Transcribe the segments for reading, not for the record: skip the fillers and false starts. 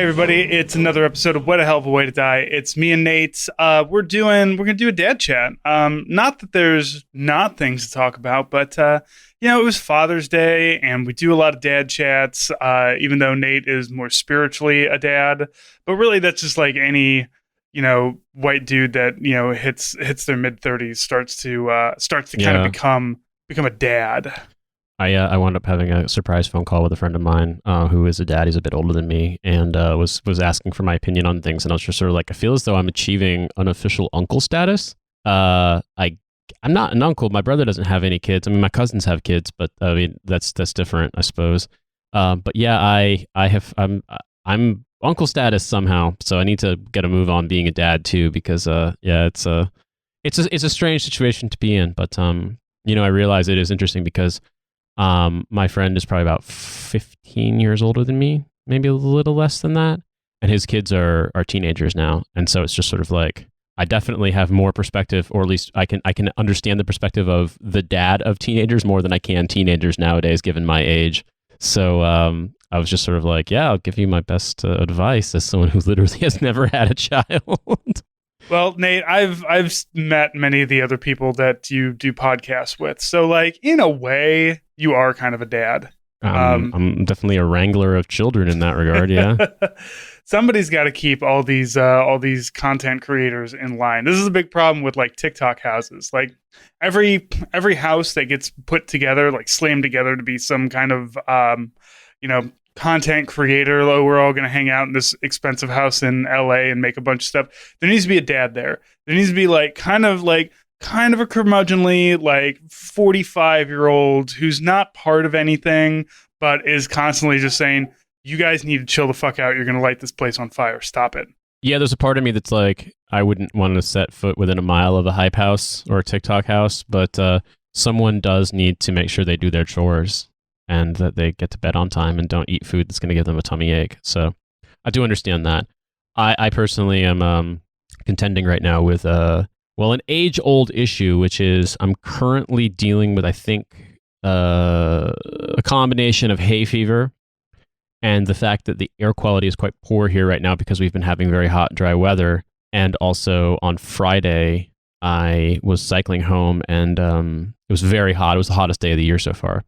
everybody, it's another episode of What a Hell of a Way to Die. It's me and Nate. We're gonna do a dad chat. Not that there's not things to talk about, but it was Father's Day, and we do a lot of dad chats. Even though Nate is more spiritually a dad, but really that's just like any white dude that hits their mid-30s starts to kind of become a dad. I wound up having a surprise phone call with a friend of mine who is a dad. He's a bit older than me, and was asking for my opinion on things. And I was just sort of like, I feel as though I'm achieving unofficial uncle status. I'm not an uncle. My brother doesn't have any kids. I mean, my cousins have kids, but I mean that's different, I suppose. But yeah, I'm uncle status somehow. So I need to get a move on being a dad too, because it's a strange situation to be in. But I realize it is interesting because my friend is probably about 15 years older than me, maybe a little less than that. And his kids are teenagers now. And so it's just sort of like, I definitely have more perspective, or at least I can understand the perspective of the dad of teenagers more than I can teenagers nowadays, given my age. So I was just sort of like, yeah, I'll give you my best advice as someone who literally has never had a child. Well, Nate, I've met many of the other people that you do podcasts with. So, like, in a way, you are kind of a dad. I'm definitely a wrangler of children in that regard, yeah. Somebody's got to keep all these content creators in line. This is a big problem with like TikTok houses. Like every house that gets put together, like slammed together to be some kind of content creator. Oh, we're all going to hang out in this expensive house in LA and make a bunch of stuff. There needs to be a dad there. There needs to be like kind of a curmudgeonly, like 45-year-old who's not part of anything, but is constantly just saying, you guys need to chill the fuck out. You're going to light this place on fire. Stop it. Yeah, there's a part of me that's like, I wouldn't want to set foot within a mile of a hype house or a TikTok house, but someone does need to make sure they do their chores and that they get to bed on time and don't eat food that's going to give them a tummy ache. So I do understand that. I personally am contending right now with an age-old issue, which is I'm currently dealing with, I think, a combination of hay fever and the fact that the air quality is quite poor here right now because we've been having very hot, dry weather. And also on Friday, I was cycling home and it was very hot. It was the hottest day of the year so far.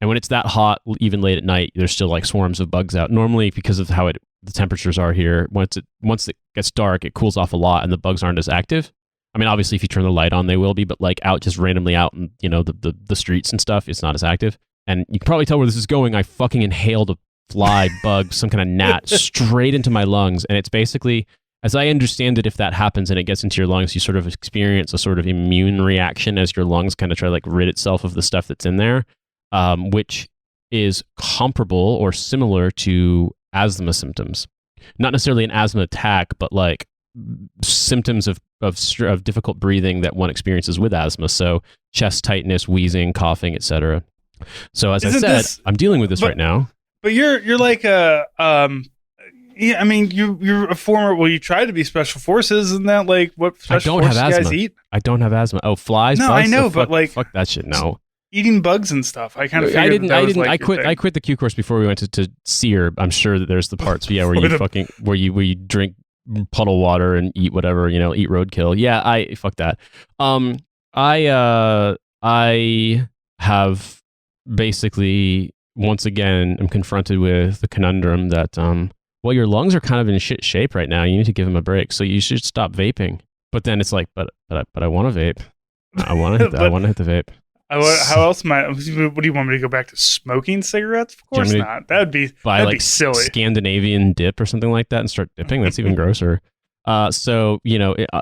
And when it's that hot, even late at night, there's still like swarms of bugs out. Normally, because of how the temperatures are here, once it gets dark, it cools off a lot and the bugs aren't as active. I mean, obviously, if you turn the light on, they will be, but like out just randomly out in, the streets and stuff, it's not as active. And you can probably tell where this is going. I fucking inhaled a fly, bug, some kind of gnat straight into my lungs. And it's basically, as I understand it, if that happens and it gets into your lungs, you sort of experience a sort of immune reaction as your lungs kind of try to like rid itself of the stuff that's in there, which is comparable or similar to asthma symptoms. Not necessarily an asthma attack, but like symptoms of difficult breathing that one experiences with asthma. So chest tightness, wheezing, coughing, etc. So as I said, I'm dealing with this right now. But you're like you're a former. Well, you tried to be special forces, isn't that like what special forces guys eat? I don't have asthma. Oh, flies. No, bugs? I know, but fuck that shit. No, eating bugs and stuff. I kind of I didn't. I quit the Q course before we went to SEER. I'm sure that there's the parts where you drink puddle water and eat whatever, eat roadkill. Yeah, fuck that. I have basically, once again, I'm confronted with the conundrum that, your lungs are kind of in shit shape right now. You need to give them a break. So you should stop vaping. But then it's like, but I want to vape. I want to hit the vape. How else what do you want me to go back to smoking cigarettes? Of course not. That'd be silly. Scandinavian dip or something like that and start dipping. That's even grosser. So,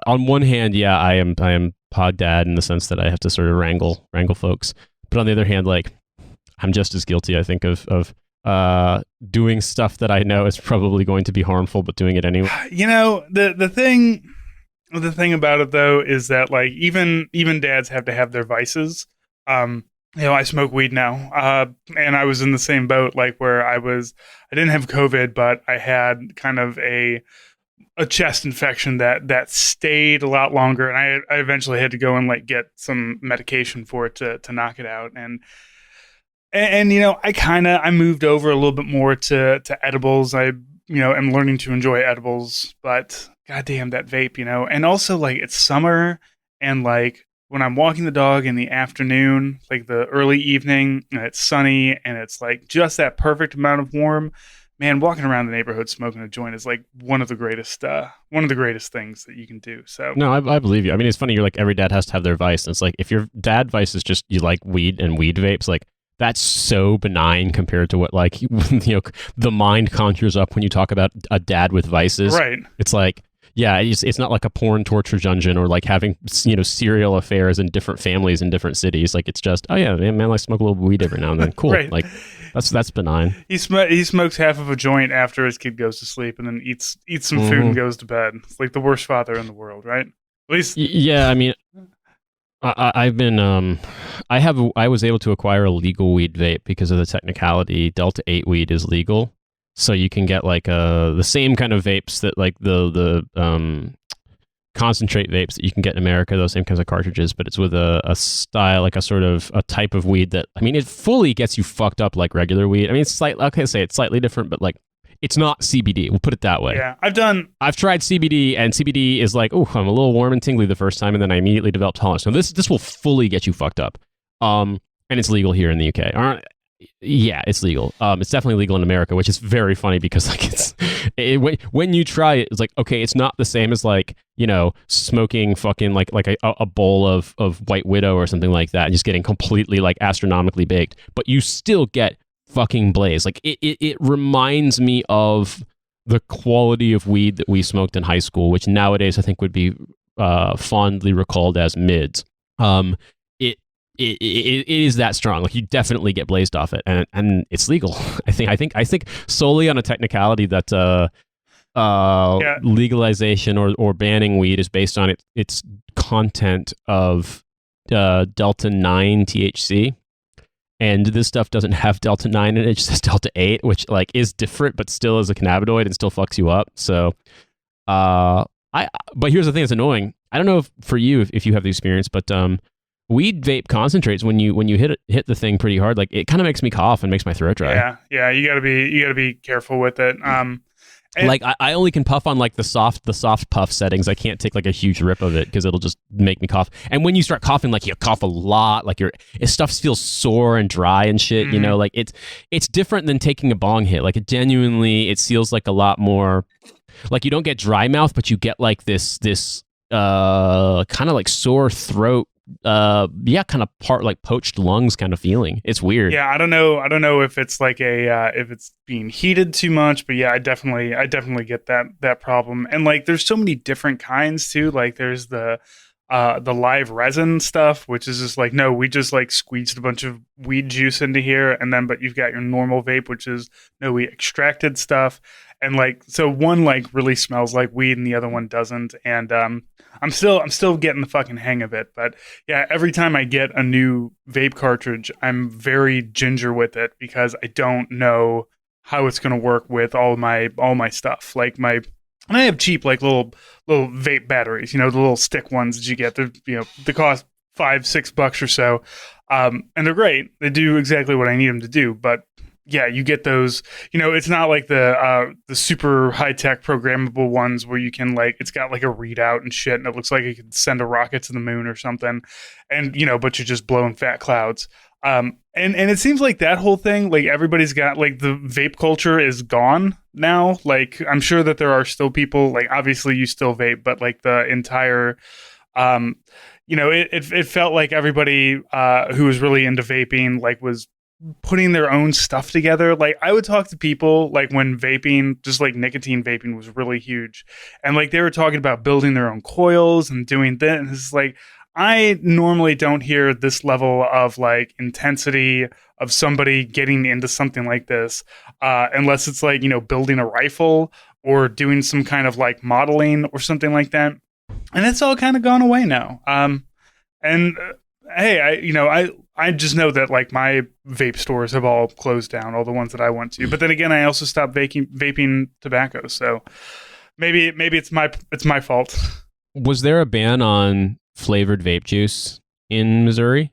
on one hand, yeah, I am pod dad in the sense that I have to sort of wrangle folks. But on the other hand, like, I'm just as guilty, I think, of doing stuff that I know is probably going to be harmful, but doing it anyway. The thing about it though is that like even dads have to have their vices. I smoke weed now, and I was in the same boat, like where I didn't have COVID, but I had kind of a chest infection that stayed a lot longer, and I eventually had to go and like get some medication for it to knock it out, and I moved over a little bit more to edibles. I am learning to enjoy edibles, but goddamn that vape, and also like it's summer and like when I'm walking the dog in the afternoon, like the early evening, and it's sunny and it's like just that perfect amount of warm. Man, walking around the neighborhood smoking a joint is like one of the greatest things that you can do. So No, I believe you. I mean, it's funny. You're like, every dad has to have their vice. And it's like, if your dad vice is just you like weed and weed vapes, like that's so benign compared to what like the mind conjures up when you talk about a dad with vices. right. It's like, yeah, it's not like a porn torture dungeon or like having serial affairs in different families in different cities. Like it's just, oh yeah, man, I smoke a little weed every now and then. Cool. Right. Like that's benign. He smokes half of a joint after his kid goes to sleep, and then eats some food and goes to bed. It's like the worst father in the world, right? At least, Yeah. I mean, I've been I was able to acquire a legal weed vape because of the technicality. Delta 8 weed is legal, so you can get like the same kind of vapes that like the concentrate vapes that you can get in America, those same kinds of cartridges, but it's with a style, like a sort of a type of weed that, I mean, it fully gets you fucked up like regular weed. I mean, it's slightly different, but like it's not CBD. We'll put it that way. yeah, I've tried CBD, and CBD is like, oh, I'm a little warm and tingly the first time, and then I immediately developed tolerance. So this will fully get you fucked up. And it's legal here in the UK. Yeah, it's legal. It's definitely legal in America, which is very funny because like when you try it, it's like, okay, it's not the same as like smoking fucking like a bowl of White Widow or something like that, and just getting completely like astronomically baked, but you still get fucking blaze. Like it reminds me of the quality of weed that we smoked in high school, which nowadays I think would be fondly recalled as mids. It is that strong. Like you definitely get blazed off it, and it's legal. I think solely on a technicality that legalization or banning weed is based on its content of Delta 9 THC. And this stuff doesn't have Delta 9 in it. It just has Delta 8, which like is different, but still is a cannabinoid and still fucks you up. So, but here's the thing that's annoying. I don't know for you if you have the experience, but weed vape concentrates when you hit the thing pretty hard. Like it kind of makes me cough and makes my throat dry. Yeah. You gotta be careful with it. Like I only can puff on like the soft puff settings. I can't take like a huge rip of it because it'll just make me cough. And when you start coughing, like you cough a lot, like stuff feels sore and dry and shit. Like it's different than taking a bong hit. Like it feels like a lot more. Like you don't get dry mouth, but you get like this kind of like sore throat. Kind of part like poached lungs kind of feeling. It's weird. Yeah, I don't know if it's like if it's being heated too much, but yeah, I definitely get that problem. And like there's so many different kinds too. Like there's the live resin stuff, which is just like, no, we just like squeezed a bunch of weed juice into here, and then but you've got your normal vape, which is no, we extracted stuff. And like, so one like really smells like weed and the other one doesn't. And I'm still getting the fucking hang of it. But yeah, every time I get a new vape cartridge, I'm very ginger with it because I don't know how it's going to work with all my stuff. Like and I have cheap like little vape batteries, the little stick ones that you get. They cost $5-6 or so, and they're great. They do exactly what I need them to do, but. Yeah, you get those, it's not like the super high-tech programmable ones where you can like, it's got like a readout and shit, and it looks like it could send a rocket to the moon or something, and, but you're just blowing fat clouds. And it seems like that whole thing, like everybody's got, like the vape culture is gone now. Like, I'm sure that there are still people, like obviously you still vape, but like the entire, it felt like everybody who was really into vaping, like was putting their own stuff together. Like I would talk to people like when vaping, just like nicotine vaping was really huge, and like they were talking about building their own coils and doing that, and it's like I normally don't hear this level of like intensity of somebody getting into something like this unless it's like building a rifle or doing some kind of like modeling or something like that, and it's all kind of gone away now. Hey, I just know that like my vape stores have all closed down, all the ones that I went to. But then again, I also stopped vaping tobacco, so maybe it's my fault. Was there a ban on flavored vape juice in Missouri?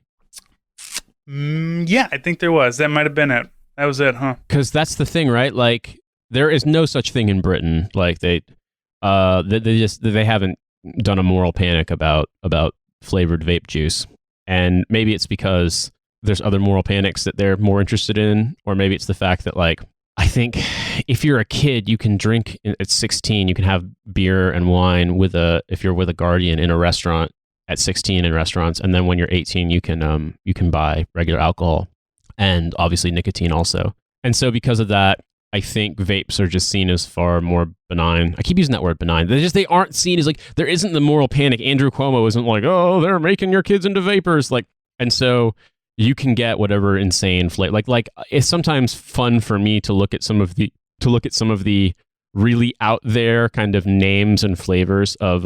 Yeah, I think there was. That might have been it. That was it, huh? Because that's the thing, right? Like there is no such thing in Britain. Like they haven't done a moral panic about flavored vape juice, and maybe it's because there's other moral panics that they're more interested in, or maybe it's the fact that like I think if you're a kid, you can drink at 16, you can have beer and wine if you're with a guardian in a restaurant at 16 in restaurants, and then when you're 18, you can buy regular alcohol and obviously nicotine also. And so because of that, I think vapes are just seen as far more benign. I keep using that word benign. They aren't seen as like, there isn't the moral panic. Andrew Cuomo isn't like, oh, they're making your kids into vapors. Like, and so you can get whatever insane flavor. Like it's sometimes fun for me to look at some of the really out there kind of names and flavors of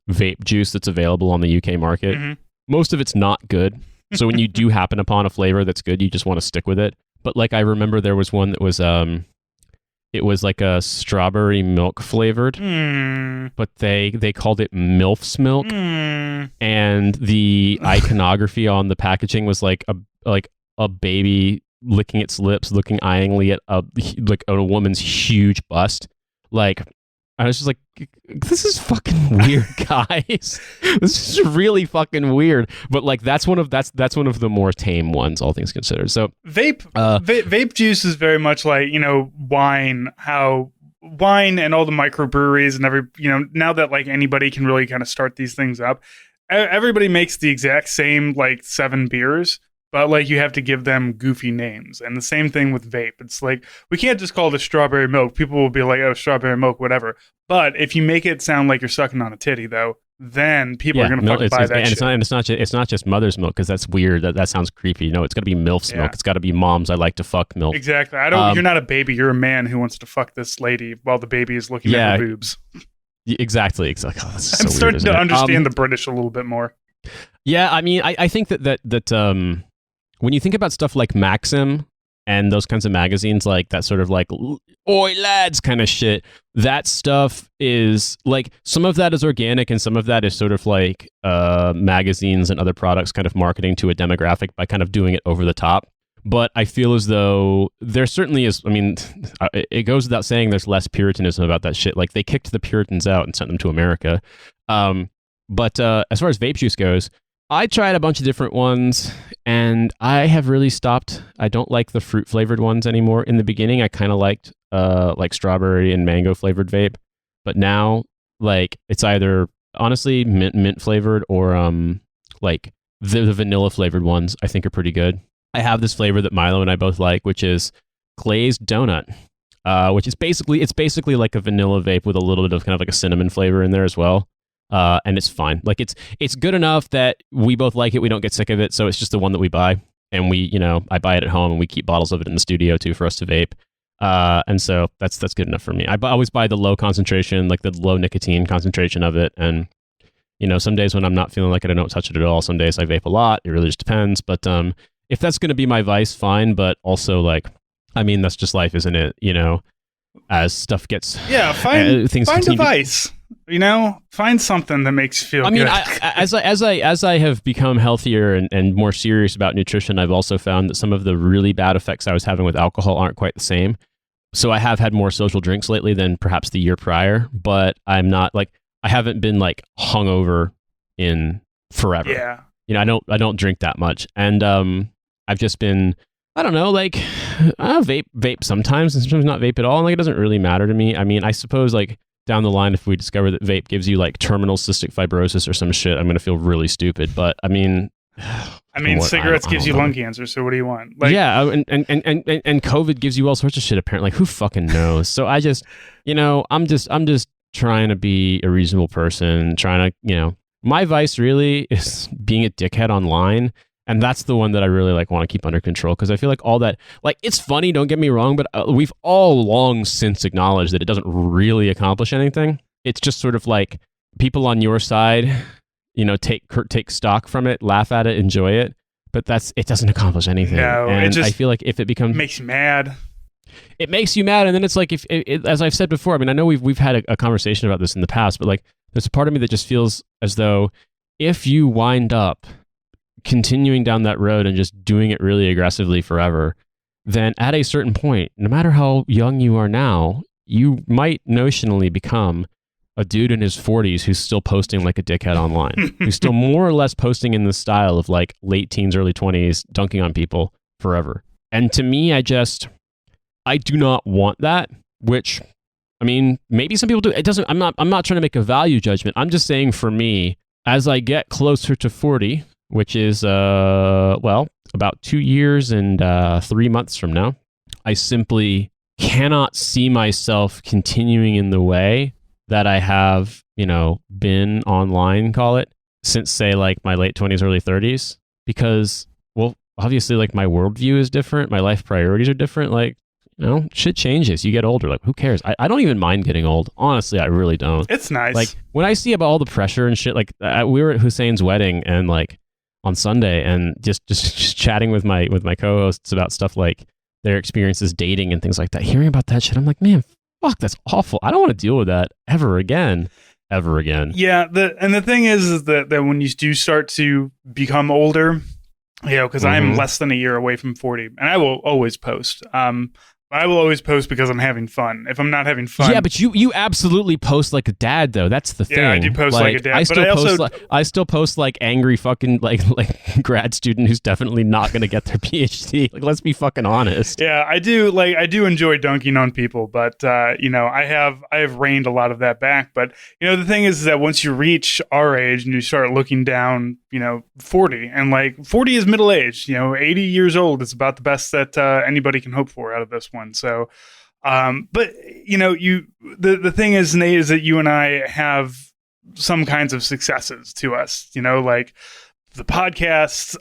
vape juice that's available on the UK market. Mm-hmm. Most of it's not good. So when you do happen upon a flavor that's good, you just want to stick with it. But like I remember there was one that was it was like a strawberry milk flavored, but they called it MILF's milk, and the iconography on the packaging was like a baby licking its lips, looking eyingly at a woman's huge bust. Like I was just like, this is fucking weird, guys. This is really fucking weird. But like that's one of the more tame ones, all things considered. So vape juice is very much like, wine. How wine and all the microbreweries and now that like anybody can really kind of start these things up, everybody makes the exact same like 7 beers. But like you have to give them goofy names. And the same thing with vape. It's like, we can't just call it a strawberry milk. People will be like, oh, strawberry milk, whatever. But if you make it sound like you're sucking on a titty, though, then people are going to fucking buy that shit. And it's not just mother's milk, because that's weird. That sounds creepy. No, it's got to be MILF's milk. It's got to be mom's I like to fuck milk. Exactly. You're not a baby. You're a man who wants to fuck this lady while the baby is looking at her boobs. Exactly. Oh, I'm starting to understand the British a little bit more. Yeah, I mean, I think that when you think about stuff like Maxim and those kinds of magazines, like that sort of like, oi lads kind of shit, that stuff is like, some of that is organic and some of that is sort of like magazines and other products kind of marketing to a demographic by kind of doing it over the top. But I feel as though there certainly is, I mean, it goes without saying there's less Puritanism about that shit. Like they kicked the Puritans out and sent them to America. But as far as vape juice goes, I tried a bunch of different ones, and I have really stopped. I don't like the fruit flavored ones anymore. In the beginning, I kind of liked like strawberry and mango flavored vape, but now like it's either honestly mint flavored or like the vanilla flavored ones. I think are pretty good. I have this flavor that Milo and I both like, which is glazed donut, which is basically like a vanilla vape with a little bit of kind of like a cinnamon flavor in there as well. And it's fine. Like it's good enough that we both like it. We don't get sick of it. So it's just the one that we buy, and I buy it at home, and we keep bottles of it in the studio too for us to vape. And so that's good enough for me. I always buy the low concentration, like the low nicotine concentration of it. And some days when I'm not feeling like it, I don't touch it at all. Some days I vape a lot. It really just depends. But if that's going to be my vice, fine. But also like, I mean, that's just life, isn't it? As stuff gets find a vice. Find something that makes you feel good. I mean, as I have become healthier and more serious about nutrition, I've also found that some of the really bad effects I was having with alcohol aren't quite the same. So I have had more social drinks lately than perhaps the year prior, but I'm not like, I haven't been like hungover in forever. Yeah. I don't drink that much. And I've just been, I don't know, like I vape sometimes and sometimes not vape at all. And like, it doesn't really matter to me. I mean, I suppose like down the line, if we discover that vape gives you like terminal cystic fibrosis or some shit, I'm going to feel really stupid. But I mean, cigarettes gives you lung cancer. So what do you want? Like, yeah. And COVID gives you all sorts of shit, apparently. Like, who fucking knows? So I just, I'm just trying to be a reasonable person, trying to, my vice really is being a dickhead online. And that's the one that I really like want to keep under control, because I feel like all that, like, it's funny, don't get me wrong, but we've all long since acknowledged that it doesn't really accomplish anything. It's just sort of like people on your side, take stock from it, laugh at it, enjoy it, but it doesn't accomplish anything. No, and I feel like if it becomes makes you mad. It makes you mad, and then it's like if as I've said before, I mean, I know we've had a conversation about this in the past, but like there's a part of me that just feels as though if you wind up continuing down that road and just doing it really aggressively forever, then at a certain point, no matter how young you are now, you might notionally become a dude in his 40s who's still posting like a dickhead online, who's still more or less posting in the style of like late teens, early 20s, dunking on people forever. And to me, I do not want that, which, I mean, maybe some people do. It doesn't, I'm not trying to make a value judgment. I'm just saying for me, as I get closer to 40, which is, about 2 years and 3 months from now, I simply cannot see myself continuing in the way that I have, been online, call it, since say like my late 20s, early 30s, because, well, obviously like my worldview is different. My life priorities are different. Like, shit changes. You get older. Like, who cares? I don't even mind getting old. Honestly, I really don't. It's nice. Like when I see about all the pressure and shit, like we were at Hussein's wedding and like on Sunday and just chatting with my co-hosts about stuff like their experiences dating and things like that. Hearing about that shit, I'm like, man, fuck, that's awful. I don't want to deal with that ever again. Yeah. The thing is that when you do start to become older, because I'm less than a year away from 40, and I will always post. I will always post because I'm having fun. If I'm not having fun, yeah, but you absolutely post like a dad though. That's the thing. Yeah, I do post like a dad. I still post like angry fucking like grad student who's definitely not going to get their PhD. Like, let's be fucking honest. Yeah, I do enjoy dunking on people, but I have reined a lot of that back. But the thing is that once you reach our age and you start looking down, 40, and like 40 is middle age. 80 years old is about the best that anybody can hope for out of this one. So, but the thing is, Nate, is that you and I have some kinds of successes to us, like the podcast,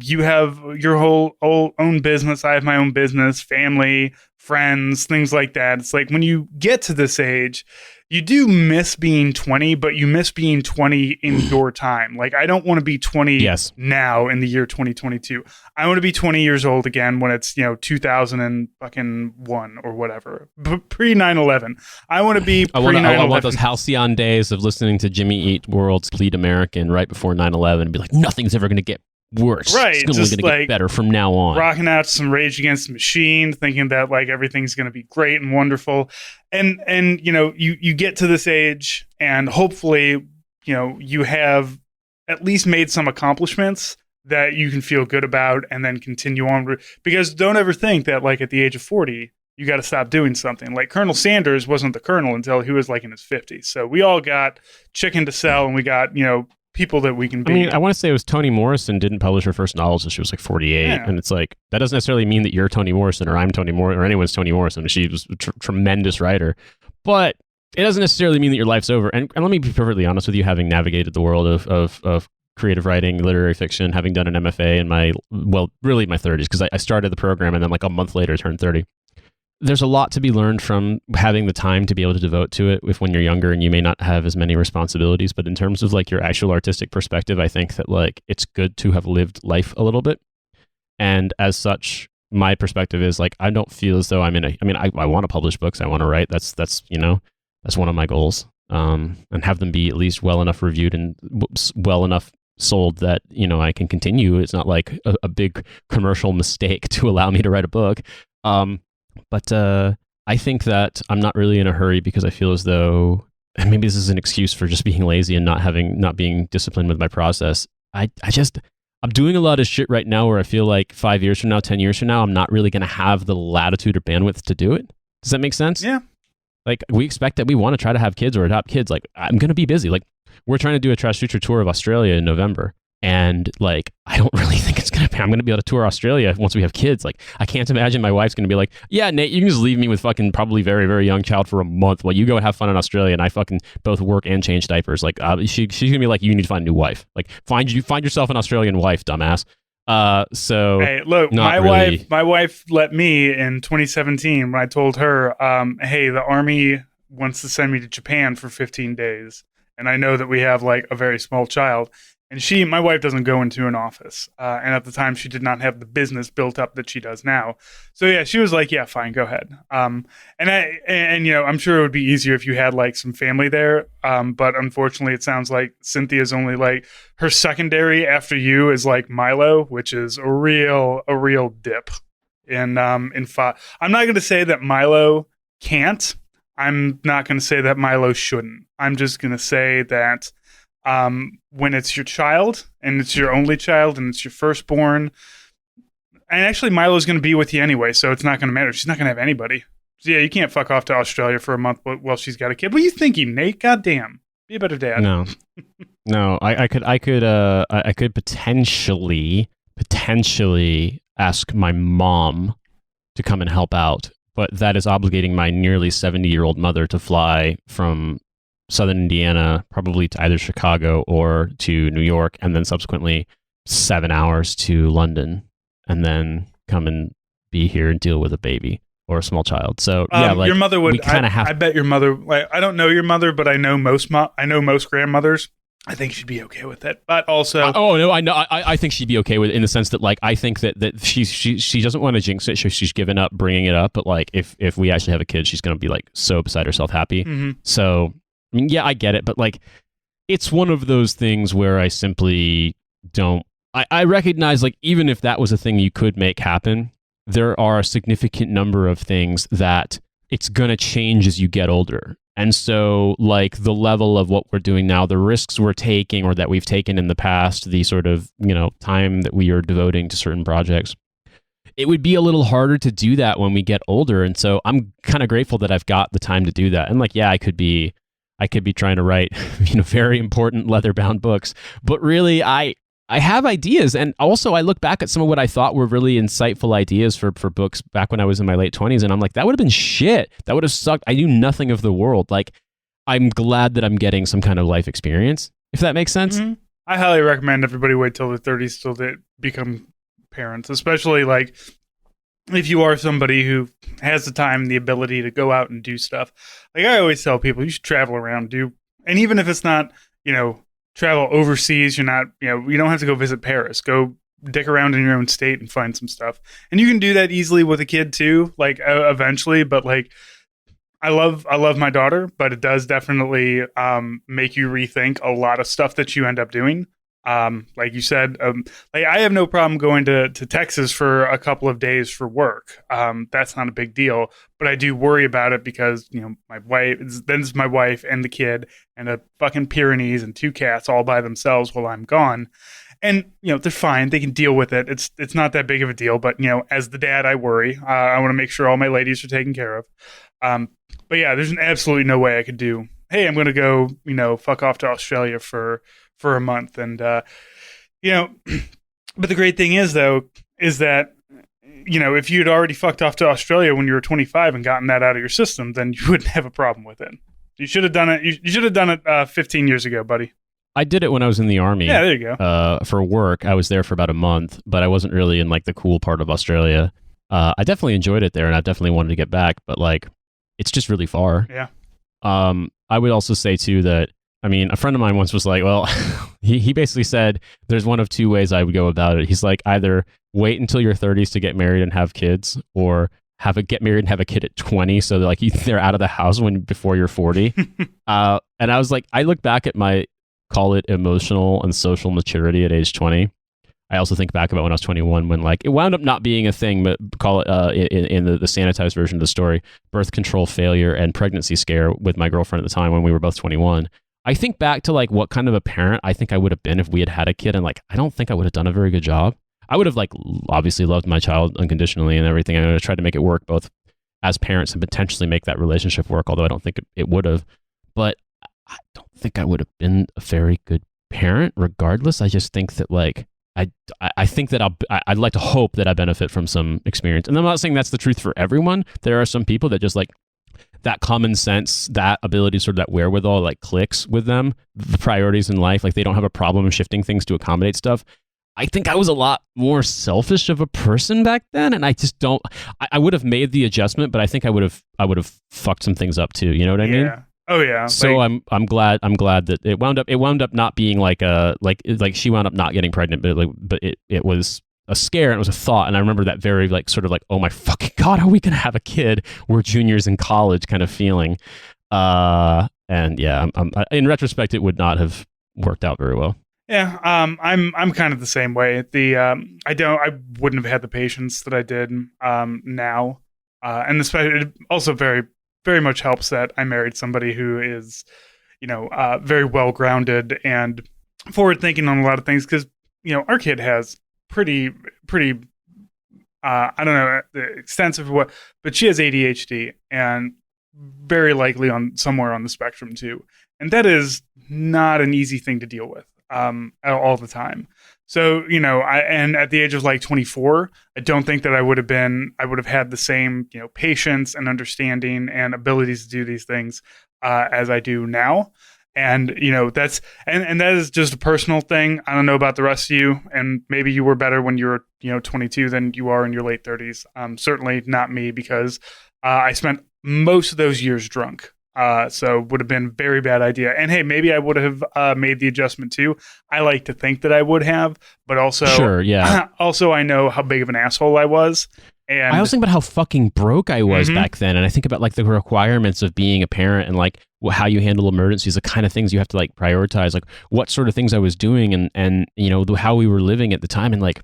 you have your whole own business. I have my own business, family, friends, things like that. It's like when you get to this age, you do miss being 20, but you miss being 20 in your time. Like, I don't want to be 20 now in the year 2022. I want to be 20 years old again when it's, 2001 or whatever. Pre 9/11. I want to be pre 9/11. I want those halcyon days of listening to Jimmy Eat World's Bleed American right before 9/11 and be like, nothing's ever going to get worse. Right. It's only going to get better from now on. Rocking out some Rage Against the Machine, thinking that like everything's going to be great and wonderful. And you get to this age and hopefully, you have at least made some accomplishments that you can feel good about and then continue on. Because don't ever think that like at the age of 40, you got to stop doing something. Like Colonel Sanders wasn't the colonel until he was like in his 50s. So we all got chicken to sell and we got, people that we can be. I mean, I want to say it was Toni Morrison didn't publish her first novel until she was like 48. Yeah. And it's like, that doesn't necessarily mean that you're Toni Morrison or I'm Toni Morrison or anyone's Toni Morrison. She was a tremendous writer. But it doesn't necessarily mean that your life's over. And let me be perfectly honest with you, having navigated the world of creative writing, literary fiction, having done an MFA in my 30s, because I started the program and then like a month later turned 30. There's a lot to be learned from having the time to be able to devote to it when you're younger and you may not have as many responsibilities. But in terms of like your actual artistic perspective, I think that like it's good to have lived life a little bit. And as such, my perspective is like, I don't feel as though I want to publish books. I want to write. That's one of my goals. And have them be at least well enough reviewed and well enough sold that, I can continue. It's not like a big commercial mistake to allow me to write a book. But I think that I'm not really in a hurry because I feel as though, and maybe this is an excuse for just being lazy and not being disciplined with my process. I'm doing a lot of shit right now where I feel like 5 years from now, 10 years from now, I'm not really going to have the latitude or bandwidth to do it. Does that make sense? Yeah. Like we expect that we want to try to have kids or adopt kids. Like I'm going to be busy. Like we're trying to do a Trash Future tour of Australia in November. And like, I don't really think I'm going to be able to tour Australia once we have kids. Like, I can't imagine my wife's going to be like, yeah, Nate, you can just leave me with fucking probably very, very young child for a month while you go have fun in Australia and I fucking both work and change diapers. Like, she's going to be like, you need to find a new wife. Like, find yourself an Australian wife, dumbass. So hey, look, my wife let me in 2017 when I told her, hey, the Army wants to send me to Japan for 15 days. And I know that we have like a very small child. And my wife doesn't go into an office. And at the time, she did not have the business built up that she does now. So yeah, she was like, yeah, fine, go ahead. And I'm sure it would be easier if you had like some family there. But unfortunately, it sounds like Cynthia's only like her secondary after you is like Milo, which is a real dip in I'm not going to say that Milo can't. I'm not going to say that Milo shouldn't. I'm just going to say that when it's your child and it's your only child and it's your firstborn, and actually Milo's going to be with you anyway, so it's not going to matter. She's not going to have anybody. So yeah, you can't fuck off to Australia for a month while she's got a kid. What are you thinking, Nate? God damn. Be a better dad. No. I could potentially ask my mom to come and help out, but that is obligating my nearly 70-year-old mother to fly from Southern Indiana, probably to either Chicago or to New York, and then subsequently 7 hours to London, and then come and be here and deal with a baby or a small child. So yeah, like your mother would. I bet your mother. Like, I don't know your mother, but I know most grandmothers. I think she'd be okay with it. But also, I know. I think she'd be okay with it in the sense that, like, I think that she doesn't want to jinx it. She's given up bringing it up. But like, if we actually have a kid, she's going to be like so beside herself happy. Mm-hmm. So I mean, yeah, I get it. But like, it's one of those things where I simply don't. I recognize, like, even if that was a thing you could make happen, there are a significant number of things that it's going to change as you get older. And so, like, the level of what we're doing now, the risks we're taking or that we've taken in the past, the sort of, time that we are devoting to certain projects, it would be a little harder to do that when we get older. And so I'm kind of grateful that I've got the time to do that. And like, yeah, I could be trying to write, very important leather-bound books, but really I have ideas, and also I look back at some of what I thought were really insightful ideas for books back when I was in my late 20s, and I'm like, that would have been shit. That would have sucked. I knew nothing of the world. Like, I'm glad that I'm getting some kind of life experience, if that makes sense. Mm-hmm. I highly recommend everybody wait till their 30s till they become parents, especially like if you are somebody who has the time and the ability to go out and do stuff. Like I always tell people, you should travel around, and even if it's not, travel overseas, you don't have to go visit Paris. Go dick around in your own state and find some stuff. And you can do that easily with a kid too, like eventually. But like, I love my daughter, but it does definitely make you rethink a lot of stuff that you end up doing. Like you said, like I have no problem going to Texas for a couple of days for work. That's not a big deal, but I do worry about it because, my wife and the kid and the fucking Pyrenees and 2 cats all by themselves while I'm gone. And, they're fine. They can deal with it. It's not that big of a deal, but, as the dad, I worry. I want to make sure all my ladies are taken care of. But yeah, there's absolutely no way I could do, hey, I'm going to go, fuck off to Australia for a month. And, but the great thing is though, is that, if you'd already fucked off to Australia when you were 25 and gotten that out of your system, then you wouldn't have a problem with it. You should have done it. You should have done it 15 years ago, buddy. I did it when I was in the Army. Yeah, there you go. For work, I was there for about a month, but I wasn't really in like the cool part of Australia. I definitely enjoyed it there, and I definitely wanted to get back, but like, it's just really far. Yeah. I would also say too that, a friend of mine once was like, well, he basically said there's one of 2 ways I would go about it. He's like, either wait until your 30s to get married and have kids, or get married and have a kid at 20, so like they're out of the house before you're 40. And I was like, I look back at my, call it emotional and social maturity at age 20. I also think back about when I was 21, when like it wound up not being a thing, but call it in the sanitized version of the story, birth control failure and pregnancy scare with my girlfriend at the time when we were both 21. I think back to like what kind of a parent I think I would have been if we had a kid, and like I don't think I would have done a very good job. I would have like obviously loved my child unconditionally and everything. I would have tried to make it work both as parents and potentially make that relationship work, although I don't think it would have. But I don't think I would have been a very good parent regardless. I just think that like I think that I'd like to hope that I benefit from some experience. And I'm not saying that's the truth for everyone. There are some people that just like that common sense, that ability, sort of that wherewithal, like clicks with them, the priorities in life. Like they don't have a problem shifting things to accommodate stuff. I think I was a lot more selfish of a person back then, and I just don't. I would have made the adjustment, but I think I would have fucked some things up too. You know what I mean? Oh yeah. So like, I'm glad that it wound up not being like she wound up not getting pregnant, but it was a scare and it was a thought, and I remember that very like sort of like, oh my fucking god, are we gonna have a kid? We're juniors in college kind of feeling. And yeah, I'm in retrospect, it would not have worked out very well. Yeah, I'm kind of the same way. I wouldn't have had the patience that I did now, and especially it also very much helps that I married somebody who is, very well grounded and forward thinking on a lot of things. Because our kid has pretty I don't know extensive what, but she has ADHD and very likely on somewhere on the spectrum too, and that is not an easy thing to deal with all the time. So and at the age of like 24, I don't think that I would have had the same patience and understanding and abilities to do these things as I do now. And and that is just a personal thing. I don't know about the rest of you, and maybe you were better when you were 22 than you are in your late 30s. Certainly not me, because I spent most of those years drunk. So would have been a very bad idea. And hey, maybe I would have made the adjustment too. I like to think that I would have, but also, Sure, yeah. also I know how big of an asshole I was. And I also think about how fucking broke I was back then, and I think about like the requirements of being a parent and like how you handle emergencies, the kind of things you have to like prioritize, like what sort of things I was doing, and how we were living at the time, and like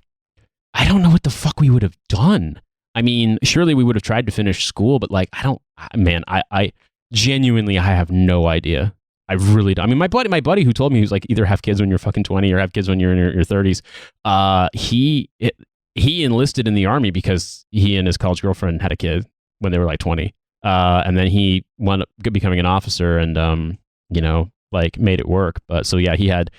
I don't know what the fuck we would have done. I mean, surely we would have tried to finish school, but like I genuinely, I have no idea. I really don't. I mean, my buddy who told me, who's like either have kids when you're fucking 20 or have kids when you're in your 30s, he enlisted in the army because he and his college girlfriend had a kid when they were like 20. And then he wound up becoming an officer and, like made it work. But so, yeah, he had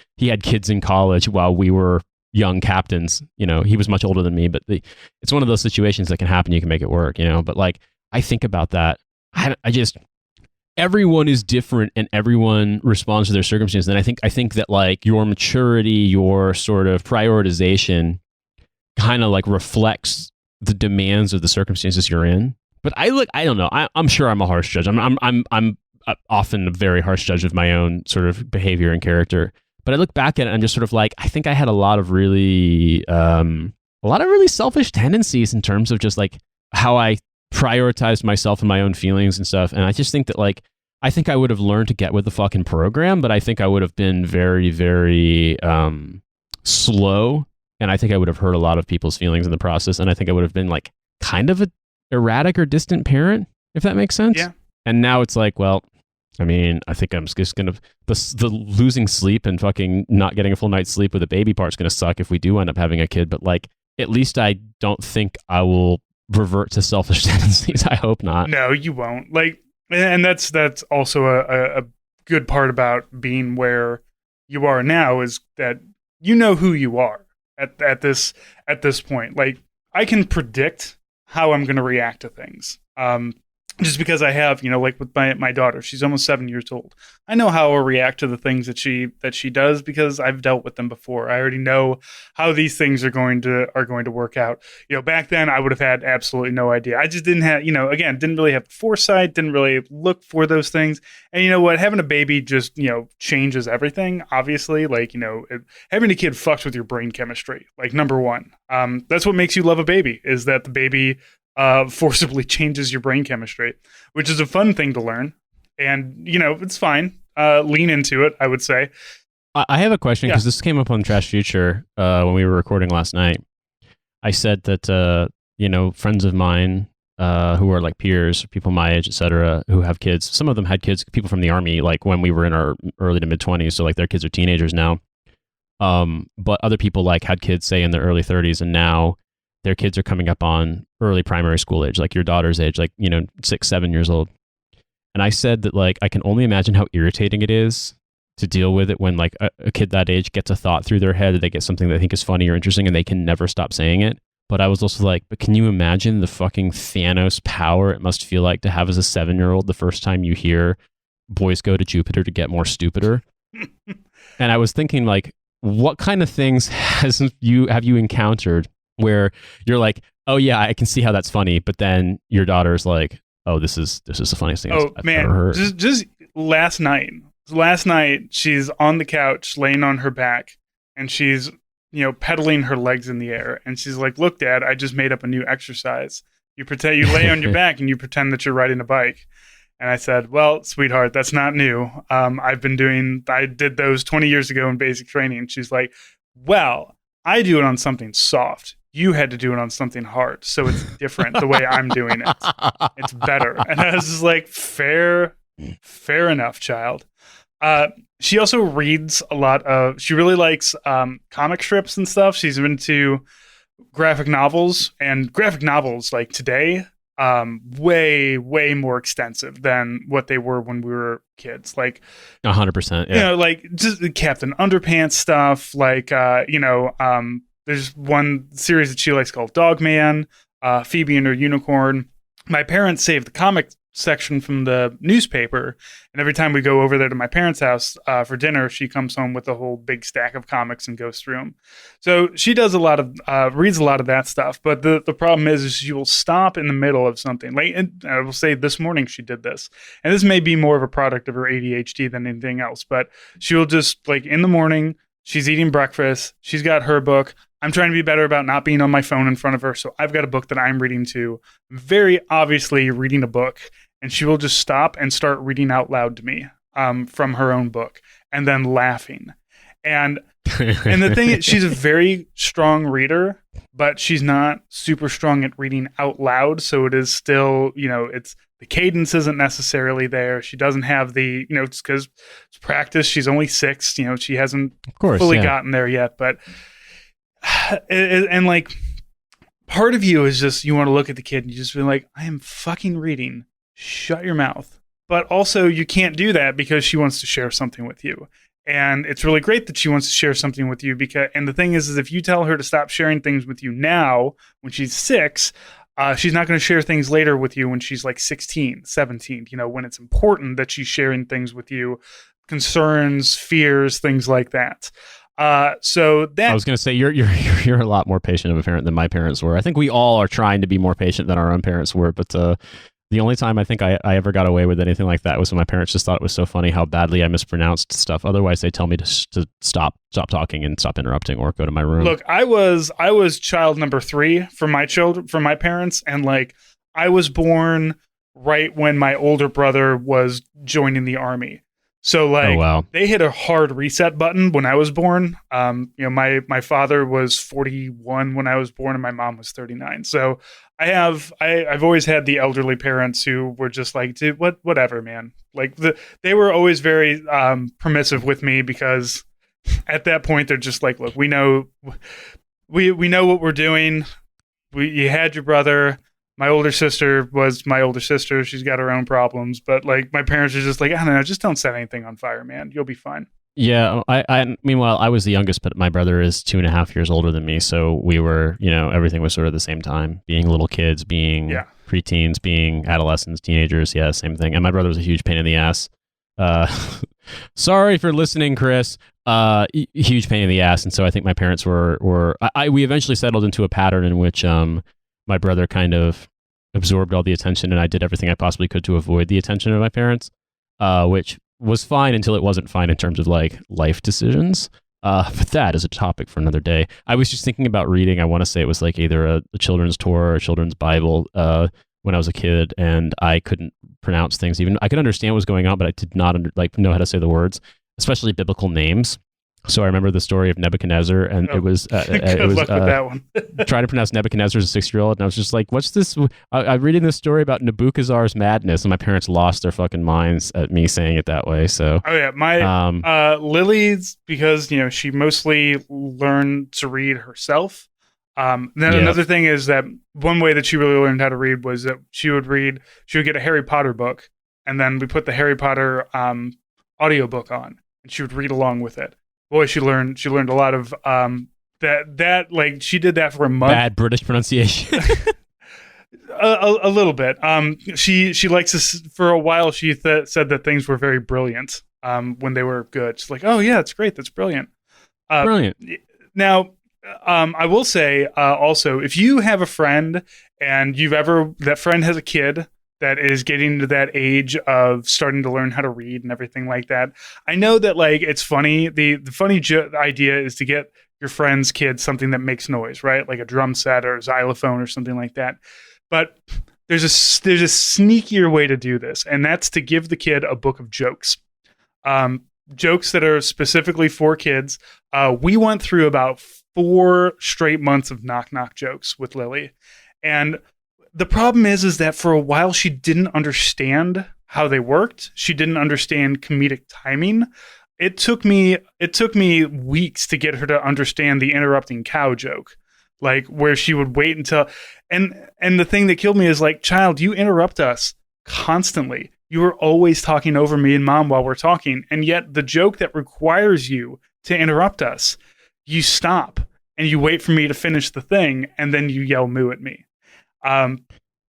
kids in college while we were young captains. He was much older than me, but it's one of those situations that can happen. You can make it work, but like, I think about that. Everyone is different and everyone responds to their circumstances. And I think that like your maturity, your sort of prioritization kind of like reflects the demands of the circumstances you're in. But I don't know. I'm sure I'm a harsh judge. I'm often a very harsh judge of my own sort of behavior and character. But I look back at it and I'm just sort of like, I think I had a lot of really selfish tendencies in terms of just like how I prioritized myself and my own feelings and stuff. And I just think that like, I think I would have learned to get with the fucking program, but I think I would have been very, very slow. And I think I would have hurt a lot of people's feelings in the process. And I think I would have been like kind of a erratic or distant parent, if that makes sense. Yeah. And now it's like, well, I mean, I think I'm just going to, the losing sleep and fucking not getting a full night's sleep with a baby part's going to suck if we do end up having a kid. But like, at least I don't think I will revert to selfish tendencies. I hope not. No, you won't. Like, and that's also a good part about being where you are now, is that you know who you are at this point. Like, I can predict how I'm going to react to things. Just because I have, like with my daughter, she's almost 7 years old. I know how I'll react to the things that she does because I've dealt with them before. I already know how these things are going to work out. Back then I would have had absolutely no idea. I just didn't have, again, didn't really have the foresight, didn't really look for those things. And you know what? Having a baby just, changes everything. Obviously, like, having a kid fucks with your brain chemistry. Like, number one, that's what makes you love a baby, is that the baby forcibly changes your brain chemistry, which is a fun thing to learn. And, it's fine. Lean into it, I would say. I have a question, because this came up on Trash Future when we were recording last night. I said that, friends of mine who are like peers, people my age, etc., who have kids, some of them had kids, people from the Army, like when we were in our early to mid-20s, so like their kids are teenagers now. But other people like had kids, say, in their early 30s, and now their kids are coming up on early primary school age, like your daughter's age, like, 6, 7 years old. And I said that, like, I can only imagine how irritating it is to deal with it when, like, a kid that age gets a thought through their head, that they get something they think is funny or interesting, and they can never stop saying it. But I was also like, but can you imagine the fucking Thanos power it must feel like to have as a 7-year-old the first time you hear boys go to Jupiter to get more stupider? And I was thinking, like, what kind of things have you encountered where you're like, oh yeah, I can see how that's funny, but then your daughter's like, oh, this is the funniest thing I've ever heard. Just last night, she's on the couch laying on her back, and she's pedaling her legs in the air, and she's like, look, Dad, I just made up a new exercise. You lay on your back and you pretend that you're riding a bike. And I said, well, sweetheart, that's not new. I did those 20 years ago in basic training. And she's like, well, I do it on something soft. You had to do it on something hard. So it's different the way I'm doing it. It's better. And I was just like, fair enough, child. She also reads a lot she really likes comic strips and stuff. She's into graphic novels, and graphic novels like today, way more extensive than what they were when we were kids. Like 100%. Yeah. You know, like just the Captain Underpants stuff. Like, there's one series that she likes called Dogman, Phoebe and Her Unicorn. My parents saved the comic section from the newspaper, and every time we go over there to my parents' house for dinner, she comes home with a whole big stack of comics and goes through them. So she does a lot of reads a lot of that stuff. But the problem is she will stop in the middle of something. Like, and I will say this morning she did this, and this may be more of a product of her ADHD than anything else. But she will just, like, in the morning, she's eating breakfast, she's got her book. I'm trying to be better about not being on my phone in front of her, so I've got a book that I'm reading too. Very obviously reading a book. And she will just stop and start reading out loud to me from her own book, and then laughing. And the thing is, she's a very strong reader, but she's not super strong at reading out loud. So it is still, it's the cadence isn't necessarily there. She doesn't have the, it's because it's practice. She's only 6. She hasn't fully gotten there yet. But and like, part of you is just, you want to look at the kid and you just be like, I am fucking reading. Shut your mouth. But also, you can't do that because she wants to share something with you. And it's really great that she wants to share something with you, and the thing is if you tell her to stop sharing things with you now when she's 6, she's not going to share things later with you when she's like 16, 17, when it's important that she's sharing things with you, concerns, fears, things like that. So that I was going to say you're a lot more patient of a parent than my parents were. I think we all are trying to be more patient than our own parents were, but the only time I think I ever got away with anything like that was when my parents just thought it was so funny how badly I mispronounced stuff. Otherwise, they tell me to stop talking and stop interrupting or go to my room. Look, I was child number 3 for my parents, and like I was born right when my older brother was joining the army. So like, oh, wow. They hit a hard reset button when I was born. My father was 41 when I was born, and my mom was 39. So I've always had the elderly parents who were just like, dude, whatever, man. Like they were always very permissive with me, because at that point they're just like, look, we know what we're doing. You had your brother. My older sister was my older sister. She's got her own problems, but like my parents are just like, I don't know, just don't set anything on fire, man. You'll be fine. Yeah. Meanwhile, I was the youngest, but my brother is 2.5 years older than me. So we were, everything was sort of the same time, being little kids, being preteens, being adolescents, teenagers. Yeah. Same thing. And my brother was a huge pain in the ass. Sorry for listening, Chris. Huge pain in the ass. And so I think my parents we eventually settled into a pattern in which, my brother kind of absorbed all the attention, and I did everything I possibly could to avoid the attention of my parents, which was fine until it wasn't fine in terms of like life decisions. But that is a topic for another day. I was just thinking about reading. I want to say it was like either a children's Torah or a children's Bible when I was a kid, and I couldn't pronounce things. Even I could understand what was going on, but I did not know how to say the words, especially biblical names. So I remember the story of Nebuchadnezzar, and it was good luck with that one. Trying to pronounce Nebuchadnezzar as a 6-year-old, and I was just like, "What's this?" I'm reading this story about Nebuchadnezzar's madness, and my parents lost their fucking minds at me saying it that way. So, my Lily's, because she mostly learned to read herself. Another thing is that one way that she really learned how to read was that she would get a Harry Potter book, and then we put the Harry Potter audiobook on, and she would read along with it. Boy, she learned a lot of that like she did that for a month. Bad British pronunciation. a little bit. She likes this. For a while she said that things were very brilliant when they were good. She's like, oh yeah, it's great, that's brilliant. Brilliant. Now I will say also, if you have a friend and that friend has a kid that is getting to that age of starting to learn how to read and everything like that. I know that like it's funny. The funny idea is to get your friend's kid something that makes noise, right? Like a drum set or a xylophone or something like that. But there's a sneakier way to do this, and that's to give the kid a book of jokes. Jokes that are specifically for kids. We went through about 4 straight months of knock knock jokes with Lily. And the problem is that for a while she didn't understand how they worked. She didn't understand comedic timing. It took me weeks to get her to understand the interrupting cow joke. Like where she would wait until and the thing that killed me is like, child, you interrupt us constantly. You are always talking over me and mom while we're talking. And yet the joke that requires you to interrupt us, you stop and you wait for me to finish the thing. And then you yell moo at me.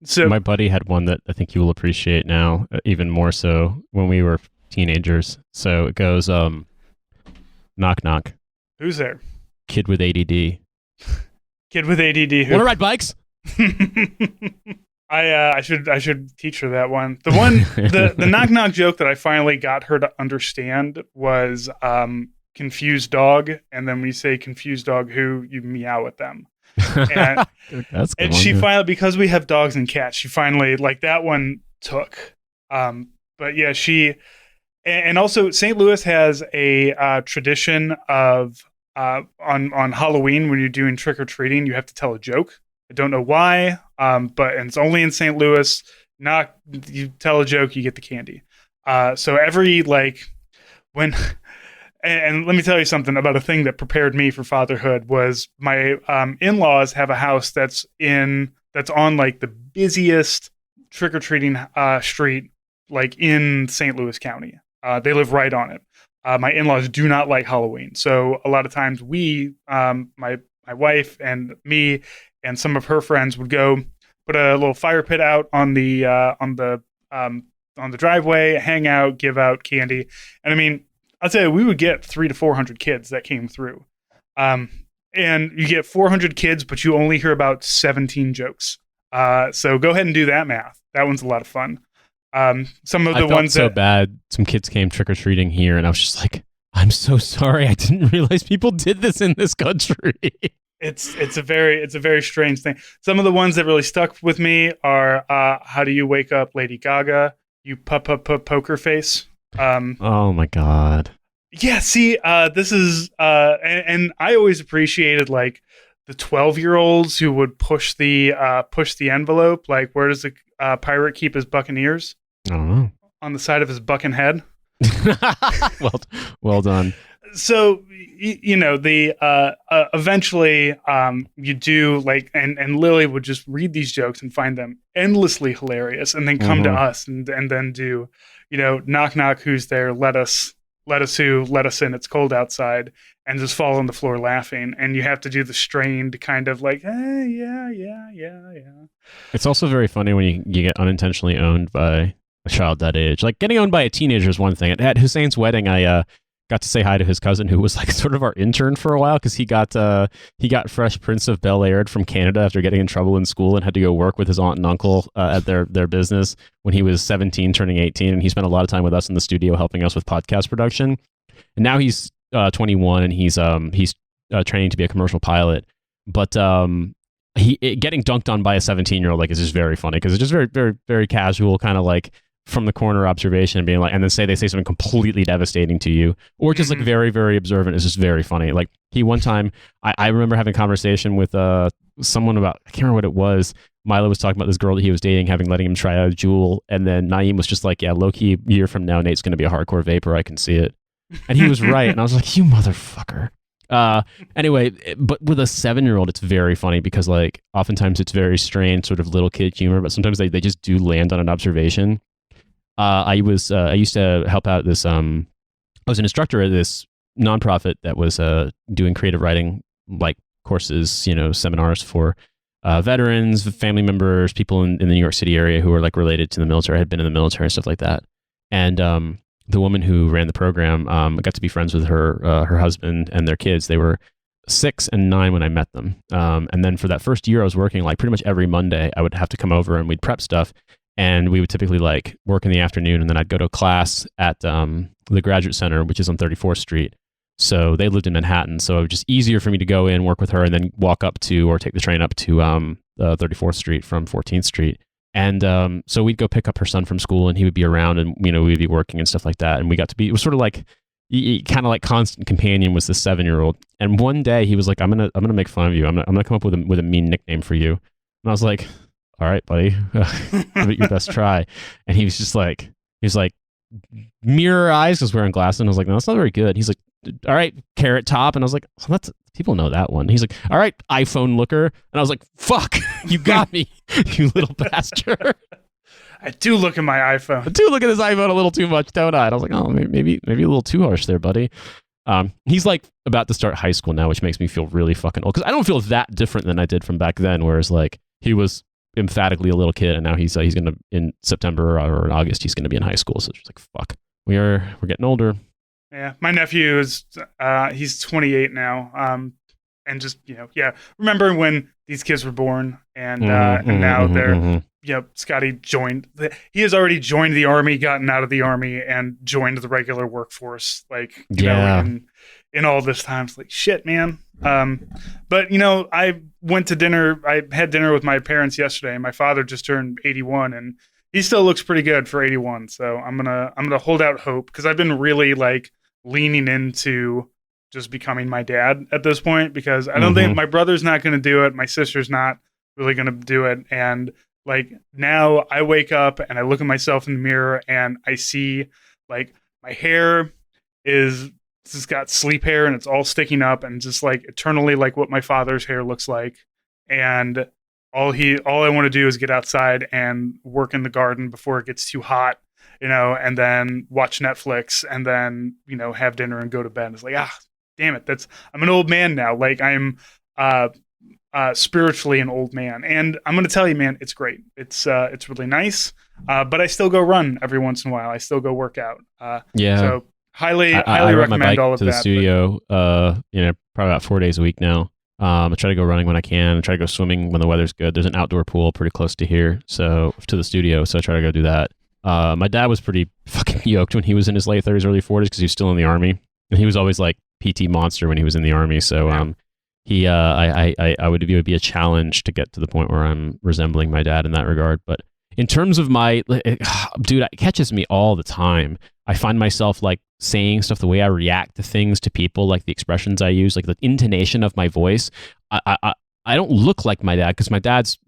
So my buddy had one that I think you will appreciate now, even more so when we were teenagers. So it goes, knock, knock. Who's there? Kid with ADD. Kid with ADD. Want to ride bikes? I should teach her that one. The knock knock joke that I finally got her to understand was confused dog, and then when you say confused dog who, you meow at them. And, That's good and one, she yeah. finally, because we have dogs and cats, she finally like that one took. But yeah, and also St. Louis has a tradition of on Halloween when you're doing trick or treating, you have to tell a joke. I don't know why, but and it's only in St. Louis. Not you tell a joke, you get the candy. So every like when, and let me tell you something about a thing that prepared me for fatherhood was my in-laws have a house that's on like the busiest trick or treating street like in St. Louis County. They live right on it. My in-laws do not like Halloween, so a lot of times we, my wife and me and some of her friends would go put a little fire pit out on the driveway, hang out, give out candy. And I mean, I'll tell you, we would get 300 to 400 kids that came through. And you get 400 kids, but you only hear about 17 jokes. So go ahead and do that math. That one's a lot of fun. Some of the ones so bad. Some kids came trick or treating here, and I was just like, I'm so sorry. I didn't realize people did this in this country. It's a very strange thing. Some of the ones that really stuck with me are how do you wake up Lady Gaga? You poker face. Oh my god. Yeah, see, this is and I always appreciated like the 12-year-olds who would push the envelope. Like, where does the pirate keep his buccaneers? I don't know. On the side of his bucking head. well done. So you know the eventually you do like and Lily would just read these jokes and find them endlessly hilarious, and then come to us and then do, you know, knock knock, who's there, let us in, it's cold outside, and just fall on the floor laughing, and you have to do the strained kind of like, hey, yeah. It's also very funny when you get unintentionally owned by a child that age. Like getting owned by a teenager is one thing. At Hussein's wedding, I got to say hi to his cousin, who was like sort of our intern for a while, because he got Fresh Prince of Bel-Aired from Canada after getting in trouble in school and had to go work with his aunt and uncle at their business when he was 17, turning 18, and he spent a lot of time with us in the studio helping us with podcast production. And now he's 21 and he's training to be a commercial pilot, but getting dunked on by a 17-year-old like is just very funny, because it's just very, very, very casual, kind of like from the corner observation, being like, and then they say something completely devastating to you, or just like very, very observant. Is just very funny. Like one time, I remember having a conversation with someone about, I can't remember what it was. Milo was talking about this girl that he was dating, letting him try out a Juul, and then Naeem was just like, yeah, low key, a year from now, Nate's going to be a hardcore vapor. I can see it, and he was right. And I was like, you motherfucker. Anyway, but with a 7-year-old, it's very funny because like oftentimes it's very strange, sort of little kid humor, but sometimes they just do land on an observation. I used to help out this, I was an instructor at this nonprofit that was doing creative writing, like courses, you know, seminars for veterans, family members, people in the New York City area who were like related to the military, had been in the military and stuff like that. And the woman who ran the program, I got to be friends with her husband and their kids. They were 6 and 9 when I met them. And then for that first year I was working, like pretty much every Monday I would have to come over and we'd prep stuff. And we would typically like work in the afternoon, and then I'd go to a class at the Graduate Center, which is on 34th Street. So they lived in Manhattan. So it was just easier for me to go in, work with her, and then walk up to, or take the train up to 34th Street from 14th Street. And so we'd go pick up her son from school, and he would be around, and we'd be working and stuff like that. And we got to be, it was sort of like, kind of like constant companion was this 7-year-old. And one day he was like, I'm gonna make fun of you. I'm gonna come up with a mean nickname for you. And I was like, all right, buddy, give it your best try. And he was like, mirror eyes, was wearing glasses. And I was like, no, that's not very good. He's like, all right, carrot top. And I was like, oh, that's, people know that one. He's like, all right, iPhone looker. And I was like, fuck, you got me, you little bastard. I do look at my iPhone. I do look at this iPhone a little too much, don't I? And I was like, oh, maybe a little too harsh there, buddy. He's like about to start high school now, which makes me feel really fucking old, because I don't feel that different than I did from back then, whereas like he was emphatically a little kid, and now he's gonna, in September or in August, he's gonna be in high school. So it's just like, fuck, we're getting older. Yeah, my nephew is he's 28 now. And just, remember when these kids were born, and now they're, Scotty joined. He has already joined the Army, gotten out of the Army, and joined the regular workforce. Like, in all this time, it's like, shit, man. But I went to dinner. I had dinner with my parents yesterday, and my father just turned 81, and he still looks pretty good for 81. So I'm gonna hold out hope, because I've been really like leaning into just becoming my dad at this point, because I don't think my brother's not going to do it. My sister's not really going to do it. And like, now I wake up and I look at myself in the mirror and I see like my hair is just got sleep hair, and it's all sticking up, and just like eternally like what my father's hair looks like. And all I want to do is get outside and work in the garden before it gets too hot, and then watch Netflix, and then, have dinner and go to bed. It's like, damn it, I'm an old man now. Like, I'm spiritually an old man. And I'm going to tell you, man, it's great. It's really nice. But I still go run every once in a while. I still go work out. So highly recommend my bike all of to that. The studio, probably about 4 days a week now. I try to go running when I can. I try to go swimming when the weather's good. There's an outdoor pool pretty close to here, so to the studio. So I try to go do that. My dad was pretty fucking yoked when he was in his late 30s, early 40s, because he was still in the Army, and he was always like PT monster when he was in the Army. So I would it would be a challenge to get to the point where I'm resembling my dad in that regard. But in terms of dude, it catches me all the time. I find myself like saying stuff, the way I react to things, to people, like the expressions I use, like the intonation of my voice. I don't look like my dad, because my dad's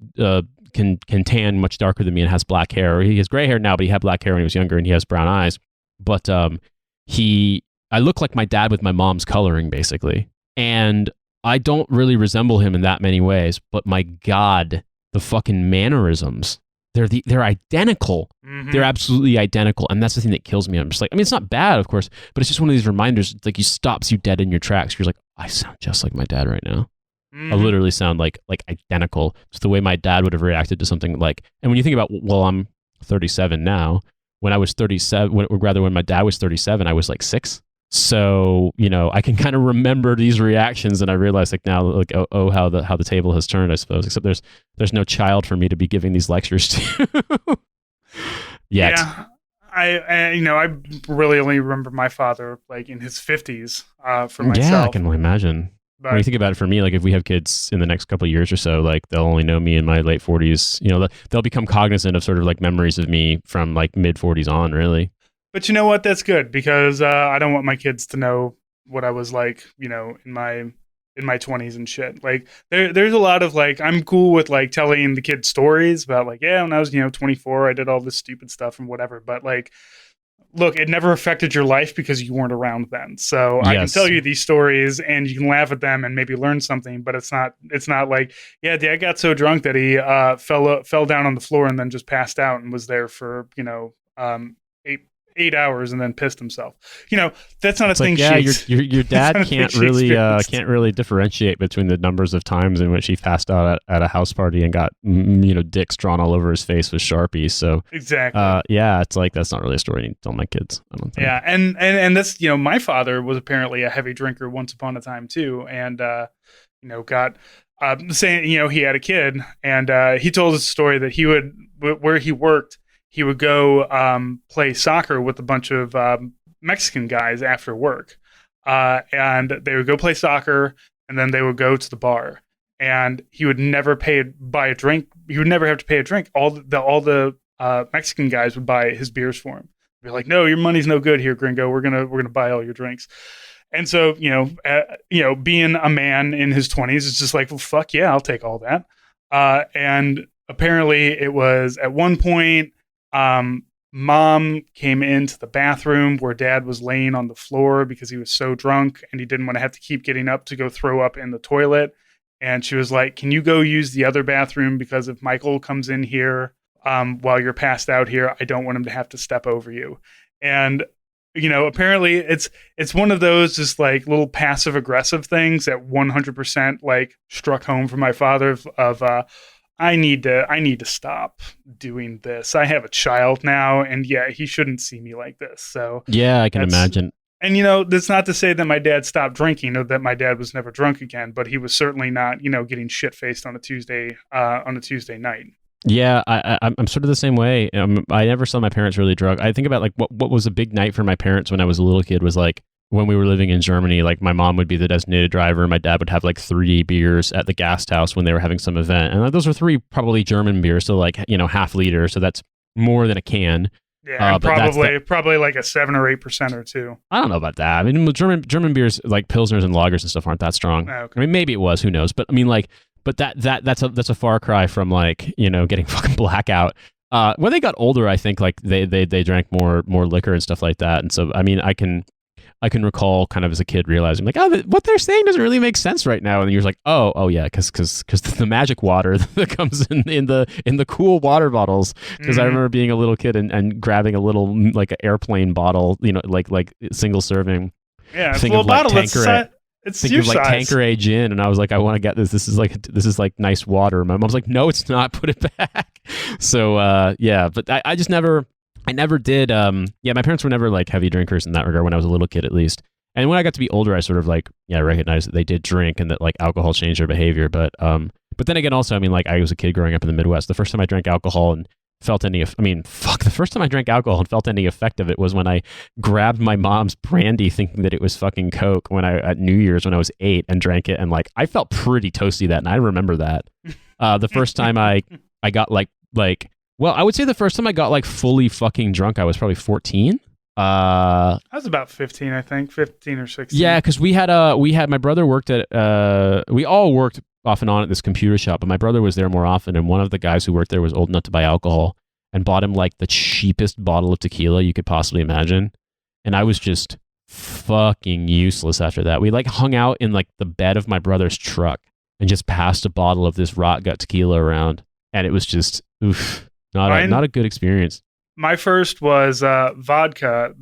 can tan much darker than me and has black hair. He has gray hair now, but he had black hair when he was younger, and he has brown eyes. But I look like my dad with my mom's coloring, basically. And I don't really resemble him in that many ways, but my God, the fucking mannerisms, they're identical. Mm-hmm. They're absolutely identical. And that's the thing that kills me. I'm just like, it's not bad, of course, but it's just one of these reminders. It's like, you stops you dead in your tracks. You're like, I sound just like my dad right now. Mm-hmm. I literally sound like identical. It's the way my dad would have reacted to something like, and when you think about, well, I'm 37 now. When I was 37, when my dad was 37, I was like 6. So, I can kind of remember these reactions, and I realize like now, like, how the table has turned, I suppose, except there's no child for me to be giving these lectures to. Yet. Yeah. I really only remember my father like in his 50s for myself. Yeah, I can only imagine. But when you think about it, for me, like if we have kids in the next couple of years or so, like they'll only know me in my late 40s. They'll become cognizant of sort of like memories of me from like mid 40s on, really. But you know what? That's good, because I don't want my kids to know what I was like, in my 20s and shit. Like there's a lot of like, I'm cool with like telling the kids stories about like, yeah, when I was 24, I did all this stupid stuff and whatever. But like, look, it never affected your life because you weren't around then. So yes. I can tell you these stories and you can laugh at them and maybe learn something, but it's not like, yeah, Dad got so drunk that he fell down on the floor and then just passed out and was there for 8 hours and then pissed himself. That's not a thing. Yeah, your dad can't really differentiate between the numbers of times in which he passed out at a house party and got dicks drawn all over his face with Sharpies. So exactly. Yeah, it's like that's not really a story I need to tell my kids, I don't think. Yeah, and that's my father was apparently a heavy drinker once upon a time too, and got saying he had a kid, and he told us a story that he would, where he worked, he would go play soccer with a bunch of Mexican guys after work. And they would go play soccer, and then they would go to the bar. and he would never buy a drink. He would never have to pay a drink. All the Mexican guys would buy his beers for him. They'd be like, "No, your money's no good here, gringo. We're gonna buy all your drinks." And so, being a man in his 20s, it's just like, well, fuck yeah, I'll take all that. And apparently, it was at one point, mom came into the bathroom where dad was laying on the floor because he was so drunk and he didn't want to have to keep getting up to go throw up in the toilet. And she was like, "Can you go use the other bathroom? Because if Michael comes in here while you're passed out here, I don't want him to have to step over you." And apparently it's one of those just like little passive aggressive things that 100% like struck home for my father of I need to stop doing this. I have a child now, and yeah, he shouldn't see me like this. So yeah, I can imagine. And that's not to say that my dad stopped drinking or that my dad was never drunk again, but he was certainly not getting shit faced on a Tuesday night. Yeah, I'm sort of the same way. I never saw my parents really drunk. I think about like what was a big night for my parents when I was a little kid was like when we were living in Germany. Like my mom would be the designated driver, and my dad would have like 3 beers at the Gasthaus when they were having some event, and those were 3 probably German beers, so like half liter, so that's more than a can. Yeah, probably like a 7 or 8% or 2. I don't know about that. I mean, German beers like pilsners and lagers and stuff aren't that strong. Oh, okay. I mean, maybe it was, who knows? But I mean, like. But that's a far cry from like getting fucking blackout. When they got older, I think like they drank more liquor and stuff like that. And so I mean I can recall kind of as a kid realizing like, oh, what they're saying doesn't really make sense right now. And you're like, oh yeah, because the magic water that comes in the cool water bottles. Because I remember being a little kid and grabbing a little like an airplane bottle, like single serving. Yeah, it's a little bottle. It's think your of like size. Tanqueray gin, and I was like, I want to get this. This is like nice water. My mom's like, no, it's not. Put it back. So yeah, but I just never, I never did. Yeah, my parents were never like heavy drinkers in that regard when I was a little kid, at least. And when I got to be older, I sort of like recognized that they did drink and that like alcohol changed their behavior. But then again, also, I mean, like I was a kid growing up in the Midwest. The first time I drank alcohol and felt any, the first time I drank alcohol and felt any effect of it was when I grabbed my mom's brandy thinking that it was fucking Coke at New Year's when I was 8 and drank it. And like, I felt pretty toasty that night. I remember that. The first time I got like, well, I would say the first time I got like fully fucking drunk, I was probably 14. I was about 15, I think, 15 or 16. Yeah, because we had my brother worked at, we all worked off and on at this computer shop, but my brother was there more often, and one of the guys who worked there was old enough to buy alcohol and bought him like the cheapest bottle of tequila you could possibly imagine. And I was just fucking useless after that. We like hung out in like the bed of my brother's truck and just passed a bottle of this rot gut tequila around, and it was just not a good experience. My first was vodka.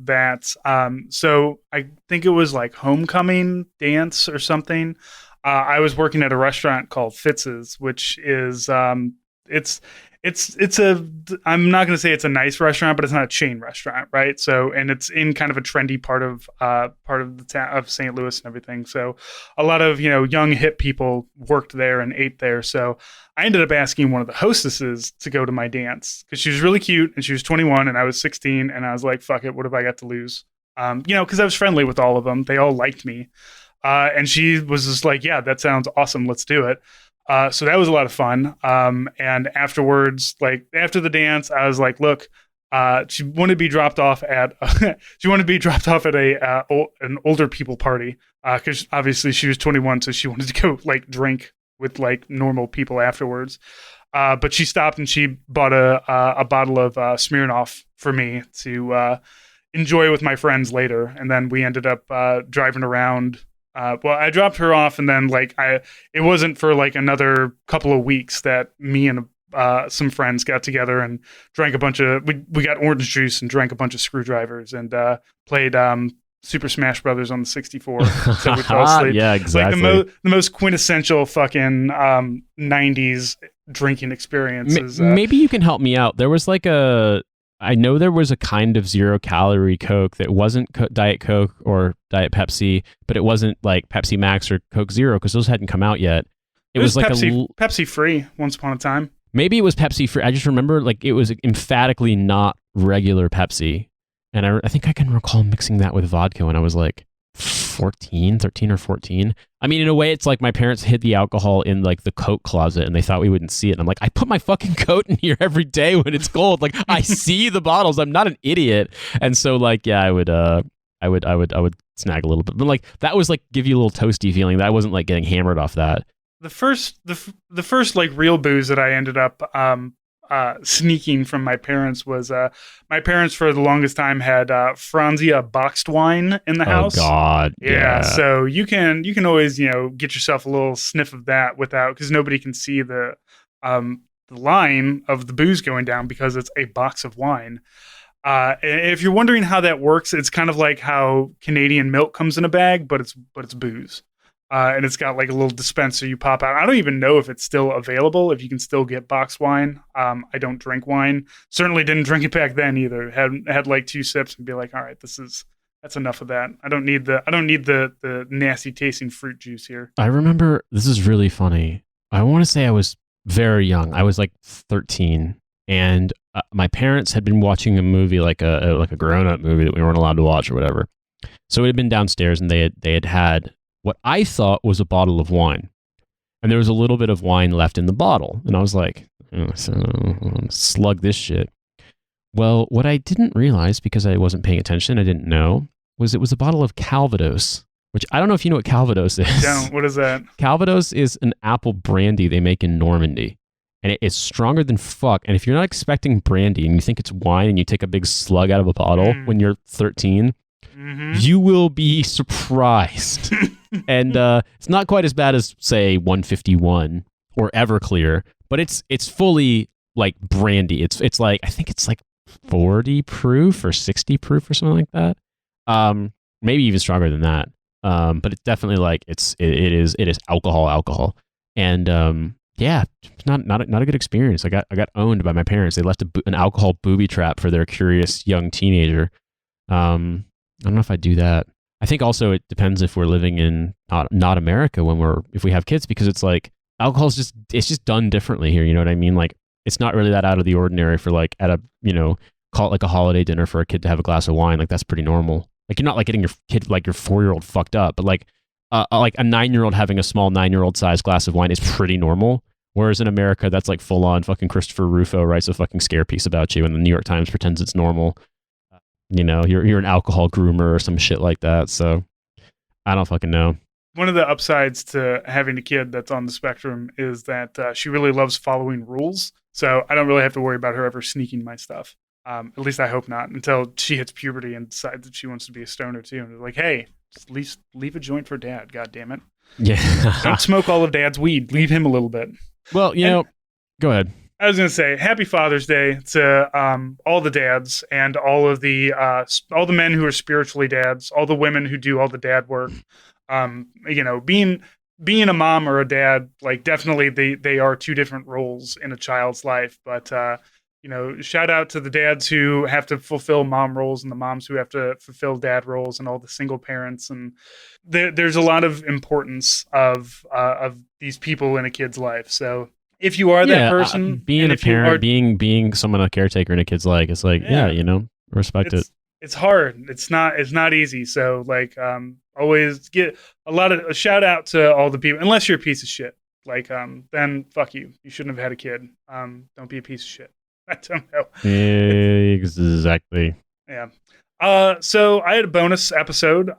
So I think it was like homecoming dance or something. I was working at a restaurant called Fitz's, which is it's I'm not going to say it's a nice restaurant, but it's not a chain restaurant, right? So, and it's in kind of a trendy part of the town of St. Louis and everything. So, a lot of young hip people worked there and ate there. So, I ended up asking one of the hostesses to go to my dance because she was really cute and she was 21 and I was 16, and I was like, "Fuck it, what have I got to lose?" Because I was friendly with all of them. They all liked me. And she was just like, "Yeah, that sounds awesome. Let's do it." So that was a lot of fun. And afterwards, like after the dance, I was like, "Look, she wanted to be dropped off at an older people party because obviously she was 21, so she wanted to go like drink with like normal people afterwards." But she stopped and she bought a bottle of Smirnoff for me to enjoy with my friends later, and then we ended up driving around. Well, I dropped her off, and then it wasn't for like another couple of weeks that me and some friends got together and drank we got orange juice and drank a bunch of screwdrivers and played Super Smash Brothers on the 64 until we fell asleep. Yeah, exactly. Like the most quintessential fucking 90s drinking experience. Maybe you can help me out. There was I know there was a kind of 0-calorie Coke that wasn't Diet Coke or Diet Pepsi, but it wasn't like Pepsi Max or Coke Zero because those hadn't come out yet. It was like Pepsi free once upon a time. Maybe it was Pepsi free. I just remember like it was emphatically not regular Pepsi. And I think I can recall mixing that with vodka when I was like 13 or 14. I mean, in a way, it's like my parents hid the alcohol in like the coat closet and they thought we wouldn't see it. And I'm like, I put my fucking coat in here every day when it's cold. Like, I see the bottles. I'm not an idiot. And so, like, yeah, I would snag a little bit. But like, that was like give you a little toasty feeling. That I wasn't like getting hammered off that. The first like real booze that I ended up sneaking from my parents was my parents for the longest time had Franzia boxed wine in the house. Oh God, yeah. So you can always get yourself a little sniff of that without, because nobody can see the line of the booze going down because it's a box of wine. And if you're wondering how that works, it's kind of like how Canadian milk comes in a bag, but it's booze. And it's got like a little dispenser you pop out. I don't even know if it's still available, if you can still get boxed wine. I don't drink wine. Certainly didn't drink it back then either. Had like 2 sips and be like, all right, that's enough of that. I don't need the nasty tasting fruit juice here. I remember, this is really funny. I want to say I was very young. I was like 13, and my parents had been watching a movie, like a grown-up movie that we weren't allowed to watch or whatever. So it had been downstairs, and they had what I thought was a bottle of wine. And there was a little bit of wine left in the bottle. And I was like, slug this shit. Well, what I didn't realize, because I wasn't paying attention, I didn't know, was it was a bottle of Calvados, which I don't know if you know what Calvados is. Don't. What is that? Calvados is an apple brandy they make in Normandy. And it is stronger than fuck. And if you're not expecting brandy and you think it's wine and you take a big slug out of a bottle when you're 13, you will be surprised. And it's not quite as bad as, say, 151 or Everclear, but it's fully like brandy. It's like, I think it's like 40 proof or 60 proof or something like that. Maybe even stronger than that. But it's definitely like it is alcohol. And yeah, not a good experience. I got owned by my parents. They left an alcohol booby trap for their curious young teenager. I don't know if I'd do that. I think also it depends if we're living in not America if we have kids, because it's like alcohol's just done differently here. You know what I mean? Like, it's not really that out of the ordinary for like at a, call it like a holiday dinner for a kid to have a glass of wine. Like, that's pretty normal. Like, you're not like getting your kid, like your 4-year-old fucked up, but like a 9-year-old having a small 9-year-old size glass of wine is pretty normal. Whereas in America, that's like full on fucking Christopher Rufo writes a fucking scare piece about you and the New York Times pretends it's normal. You're an alcohol groomer or some shit like that. So I don't fucking know. One of the upsides to having a kid that's on the spectrum is that she really loves following rules. So I don't really have to worry about her ever sneaking my stuff. At least I hope not, until she hits puberty and decides that she wants to be a stoner too. And like, hey, just at least leave a joint for dad. God damn it. Yeah. Don't smoke all of dad's weed. Leave him a little bit. Well, go ahead. I was going to say Happy Father's Day to all the dads and all the men who are spiritually dads, all the women who do all the dad work. Being a mom or a dad, like, definitely they are 2 different roles in a child's life. But shout out to the dads who have to fulfill mom roles and the moms who have to fulfill dad roles and all the single parents. And there's a lot of importance of these people in a kid's life. So if you are that person, being a parent, being someone, a caretaker in a kid's life, it's like, respect it. It's hard. It's not easy. So like, always get a shout out to all the people, unless you're a piece of shit. Like, then fuck you. You shouldn't have had a kid. Don't be a piece of shit. I don't know. Exactly. Yeah. So I had a bonus episode.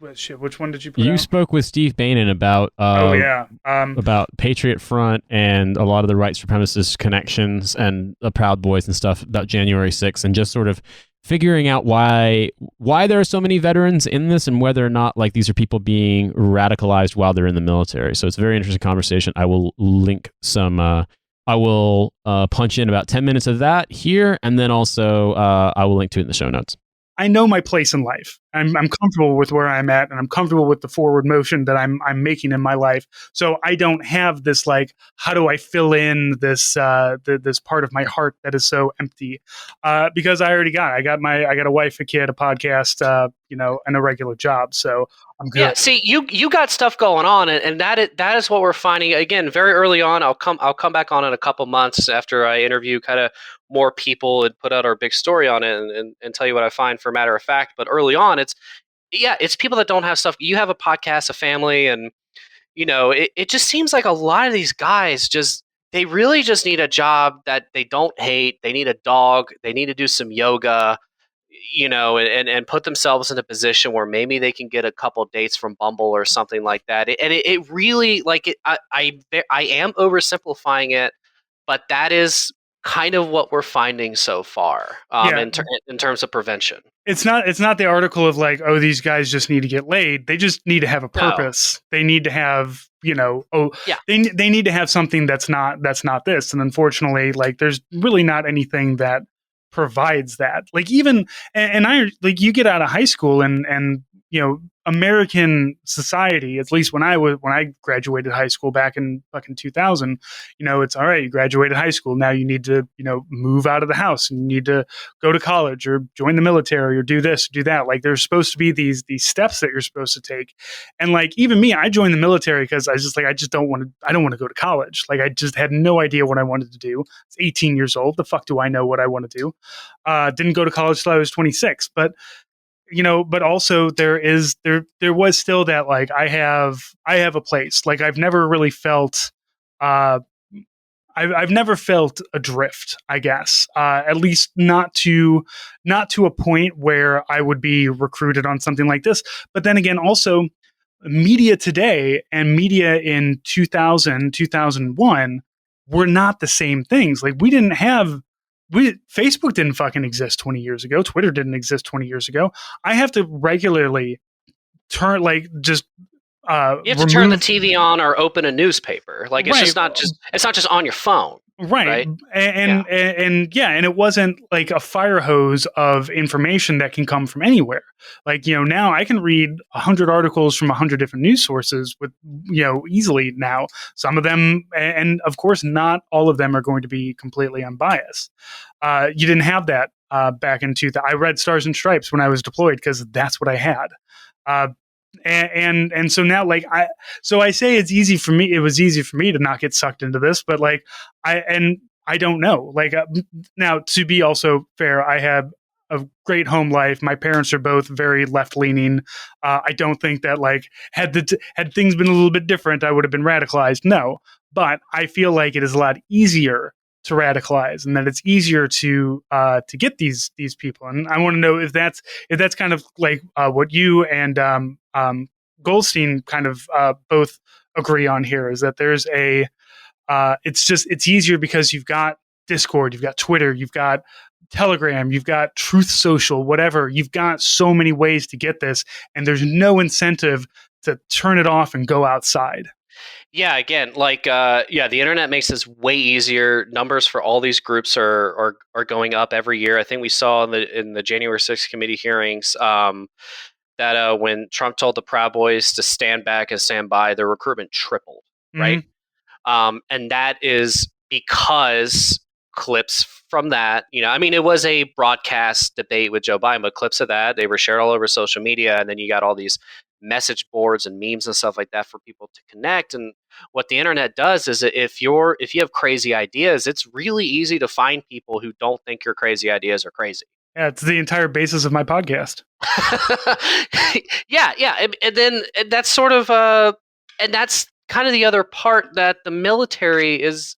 Which one did you put You out? spoke with Steve Bannon about about Patriot Front and a lot of the white supremacist connections and the Proud Boys and stuff about January 6th, and just sort of figuring out why there are so many veterans in this and whether or not like these are people being radicalized while they're in the military. So it's a very interesting conversation. I will link some I will punch in about 10 minutes of that here, and then also I will link to it in the show notes. I know my place in life. I'm comfortable with where I'm at, and I'm comfortable with the forward motion that I'm making in my life. So I don't have this like, how do I fill in this this part of my heart that is so empty? Because I got a wife, a kid, a podcast, and a regular job. So I'm good. Yeah, see, you got stuff going on, and that is what we're finding. Again, very early on, I'll come back on in a couple months after I interview kind of more people and put out our big story on it and tell you what I find for matter of fact. But early on, yeah, it's people that don't have stuff. You have a podcast, a family, and it just seems like a lot of these guys they really just need a job that they don't hate. They need a dog. They need to do some yoga, and put themselves in a position where maybe they can get a couple dates from Bumble or something like that. And it really like it. I am oversimplifying it, but that is kind of what we're finding so far, Yeah. in terms of prevention. It's not the article of like, oh, these guys just need to get laid. They just need to have a No. purpose. They need to have, Yeah. they need to have something that's not this. And unfortunately, like there's really not anything that provides that. Like even and I like you get out of high school and American society, at least when I graduated high school back in fucking 2000, it's all right, you graduated high school, now you need to, move out of the house and you need to go to college or join the military or do this, do that. Like there's supposed to be these steps that you're supposed to take. And like even me, I joined the military because I don't want to go to college. Like I just had no idea what I wanted to do. I was 18 years old. The fuck do I know what I want to do? Didn't go to college till I was 26. But also there was still that like I have a place. Like I've never really felt I've never felt adrift, I guess. At least not to a point where I would be recruited on something like this. But then again, also media today and media in 2000, 2001 were not the same things. Like Facebook didn't fucking exist 20 years ago. Twitter didn't exist 20 years ago. I have to regularly turn like just You have to turn the TV on or open a newspaper. Like it's Right. just it's not just on your phone. Right. And it wasn't like a fire hose of information that can come from anywhere. Like, now I can read 100 articles from 100 different news sources with, easily now. Some of them, and of course, not all of them are going to be completely unbiased. You didn't have that back in 2000. I read Stars and Stripes when I was deployed because that's what I had. And so now like I say it's easy for me. It was easy for me to not get sucked into this, but like I don't know. Like now to be also fair, I have a great home life. My parents are both very left leaning. I don't think that like had things been a little bit different, I would have been radicalized. No, but I feel like it is a lot easier to radicalize, and that it's easier to get these people. And I want to know if that's kind of like what you and Goldstein kind of both agree on here, is that there's it's easier because you've got Discord, you've got Twitter, you've got Telegram, you've got Truth Social, whatever. You've got so many ways to get this, and there's no incentive to turn it off and go outside. Yeah, again, like the internet makes this way easier. Numbers for all these groups are going up every year. I think we saw in the January 6th committee hearings that when Trump told the Proud Boys to stand back and stand by, their recruitment tripled, right? And that is because clips from that, I mean, it was a broadcast debate with Joe Biden, but clips of that, they were shared all over social media. And then you got all these message boards and memes and stuff like that for people to connect. And what the internet does is if you have crazy ideas, it's really easy to find people who don't think your crazy ideas are crazy. Yeah, it's the entire basis of my podcast. yeah. And then that's sort of and that's kind of the other part that the military is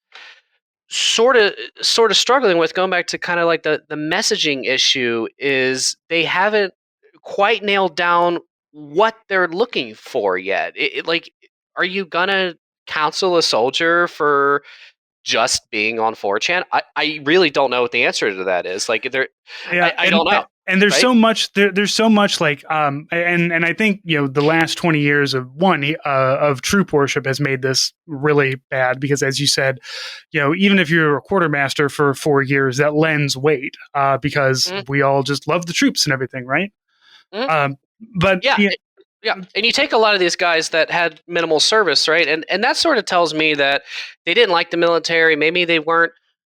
sort of struggling with, going back to kind of like the messaging issue, is they haven't quite nailed down what they're looking for yet. Like, are you gonna counsel a soldier for just being on 4chan? I really don't know what the answer to that is. Like, I don't know. And there's right? so much. There's so much like and I think the last 20 years of troop worship has made this really bad, because as you said, even if you're a quartermaster for 4 years, that lends weight because we all just love the troops and everything, right? But yeah, and you take a lot of these guys that had minimal service, right? And that sort of tells me that they didn't like the military. Maybe they weren't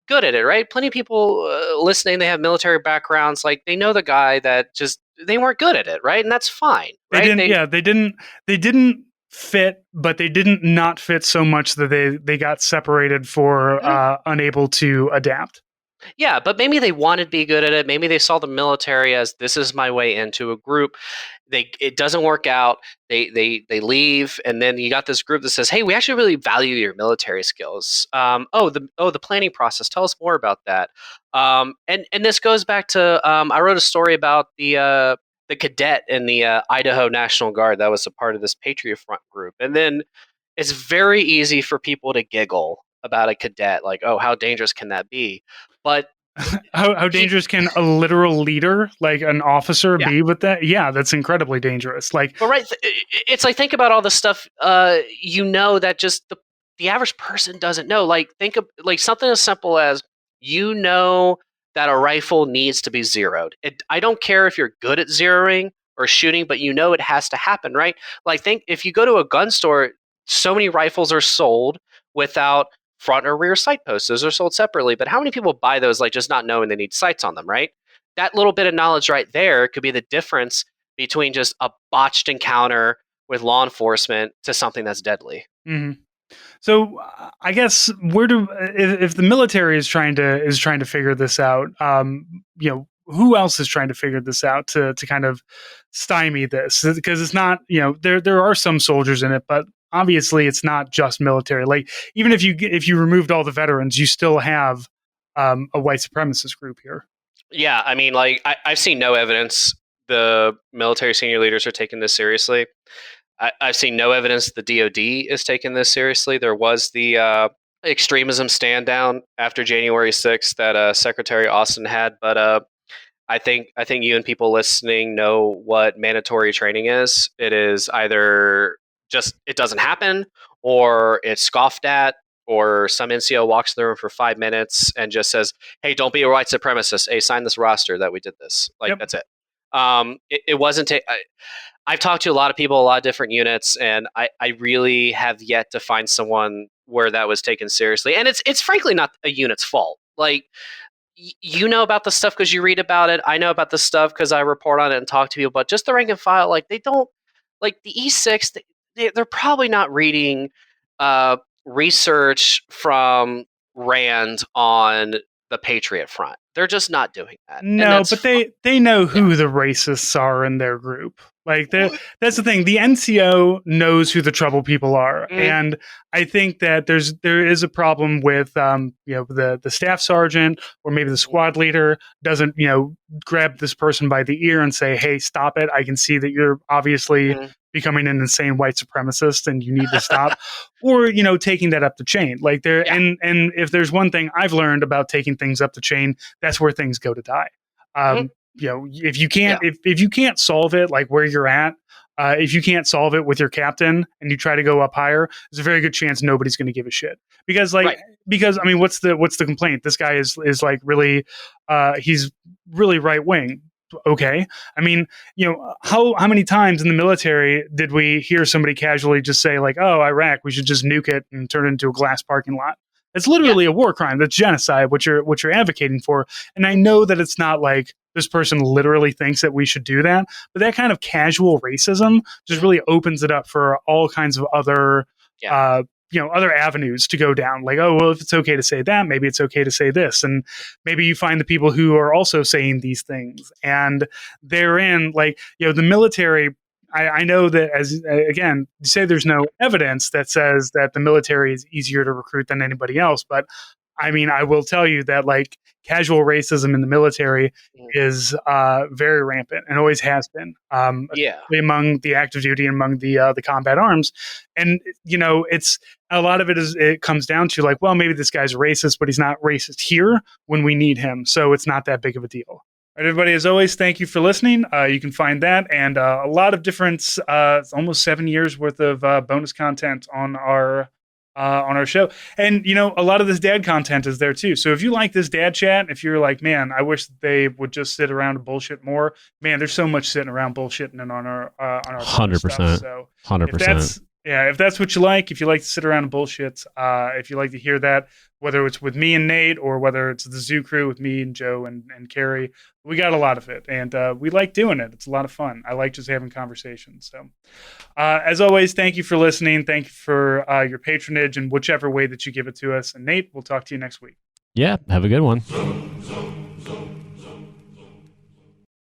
good at it, right? Plenty of people listening, they have military backgrounds. Like, they know the guy that just, they weren't good at it, right? And that's fine, right? They didn't fit, but they didn't not fit so much that they got separated for unable to adapt. Yeah, but maybe they wanted to be good at it. Maybe they saw the military as this is my way into a group. It doesn't work out. They leave, and then you got this group that says, "Hey, we actually really value your military skills." The planning process. Tell us more about that. And this goes back to I wrote a story about the cadet in the Idaho National Guard that was a part of this Patriot Front group, and then it's very easy for people to giggle about a cadet, like, "Oh, how dangerous can that be?" But How he, dangerous can a literal leader, like an officer, yeah, be with that? Yeah, that's incredibly dangerous. Like, but right, it's like think about all the stuff that just the average person doesn't know. Like think of like something as simple as that a rifle needs to be zeroed. I don't care if you're good at zeroing or shooting, but it has to happen, right? Like think if you go to a gun store, so many rifles are sold without front or rear sight posts. Those are sold separately, but how many people buy those like just not knowing they need sights on them, right? That little bit of knowledge right there could be the difference between just a botched encounter with law enforcement to something that's deadly. mhm. So I guess where do if the military is trying to figure this out, who else is trying to figure this out to kind of stymie this? Because it's not, there are some soldiers in it, but obviously it's not just military. Like even if you removed all the veterans, you still have a white supremacist group here. Yeah, I mean, like I've seen no evidence the military senior leaders are taking this seriously. I've seen no evidence the DoD is taking this seriously. There was the extremism stand down after January 6th that Secretary Austin had, but I think you and people listening know what mandatory training is. It is either just it doesn't happen, or it's scoffed at, or some NCO walks in the room for 5 minutes and just says, "Hey, don't be a white supremacist. Hey, sign this roster that we did this." Like Yep. that's it. It wasn't. I've talked to a lot of people, a lot of different units, and I really have yet to find someone where that was taken seriously. And it's frankly not a unit's fault. Like you know about the stuff because you read about it. I know about the stuff because I report on it and talk to people. But just the rank and file, like they don't like the E6. They're probably not reading research from Rand on the Patriot Front. They're just not doing that, and No, that's but they know yeah. who the racists are in their group. Like that's the thing. The NCO knows who the trouble people are, Mm, and I think that there is a problem with the staff sergeant or maybe the squad leader doesn't grab this person by the ear and say, "Hey, stop it! I can see that you're obviously mm, becoming an insane white supremacist, and you need to stop." Or taking that up the chain. Like there, yeah. and if there's one thing I've learned about taking things up the chain, that's where things go to die. Mhm, If you can't yeah. if you can't solve it like where you're at, if you can't solve it with your captain and you try to go up higher, there's a very good chance nobody's going to give a shit. Because Right. I mean, what's the complaint? This guy is like really, he's really right wing. Okay, I mean, how many times in the military did we hear somebody casually just say like, "Oh, Iraq, we should just nuke it and turn it into a glass parking lot"? It's Yeah. literally a war crime. That's genocide. What you're advocating for. And I know that it's not like this person literally thinks that we should do that, but that kind of casual racism just Mhm, really opens it up for all kinds of other yeah. uh, other avenues to go down. Like, oh well, if it's okay to say that, maybe it's okay to say this, and maybe you find the people who are also saying these things, and therein, like the military. I know that as again, you say there's no evidence that says that the military is easier to recruit than anybody else, but I mean, I will tell you that like casual racism in the military Mhm, is very rampant and always has been, yeah. especially among the active duty and among the combat arms. And it's a lot of it comes down to like, well, maybe this guy's racist, but he's not racist here when we need him, so it's not that big of a deal. All right, everybody, as always, thank you for listening. You can find that and a lot of different, almost 7 years worth of bonus content on our show. And a lot of this dad content is there too. So if you like this dad chat, if you're like, man, I wish they would just sit around and bullshit more. Man, there's so much sitting around bullshitting and on our bonus stuff. 100%. So if 100%. if that's what you like, if you like to sit around and bullshit, if you like to hear that, whether it's with me and Nate or whether it's the Zoo Crew with me and Joe and Carrie, we got a lot of it, and we like doing it. It's a lot of fun. I like just having conversations. So, as always, thank you for listening. Thank you for your patronage in whichever way that you give it to us. And Nate, we'll talk to you next week. Yeah, have a good one.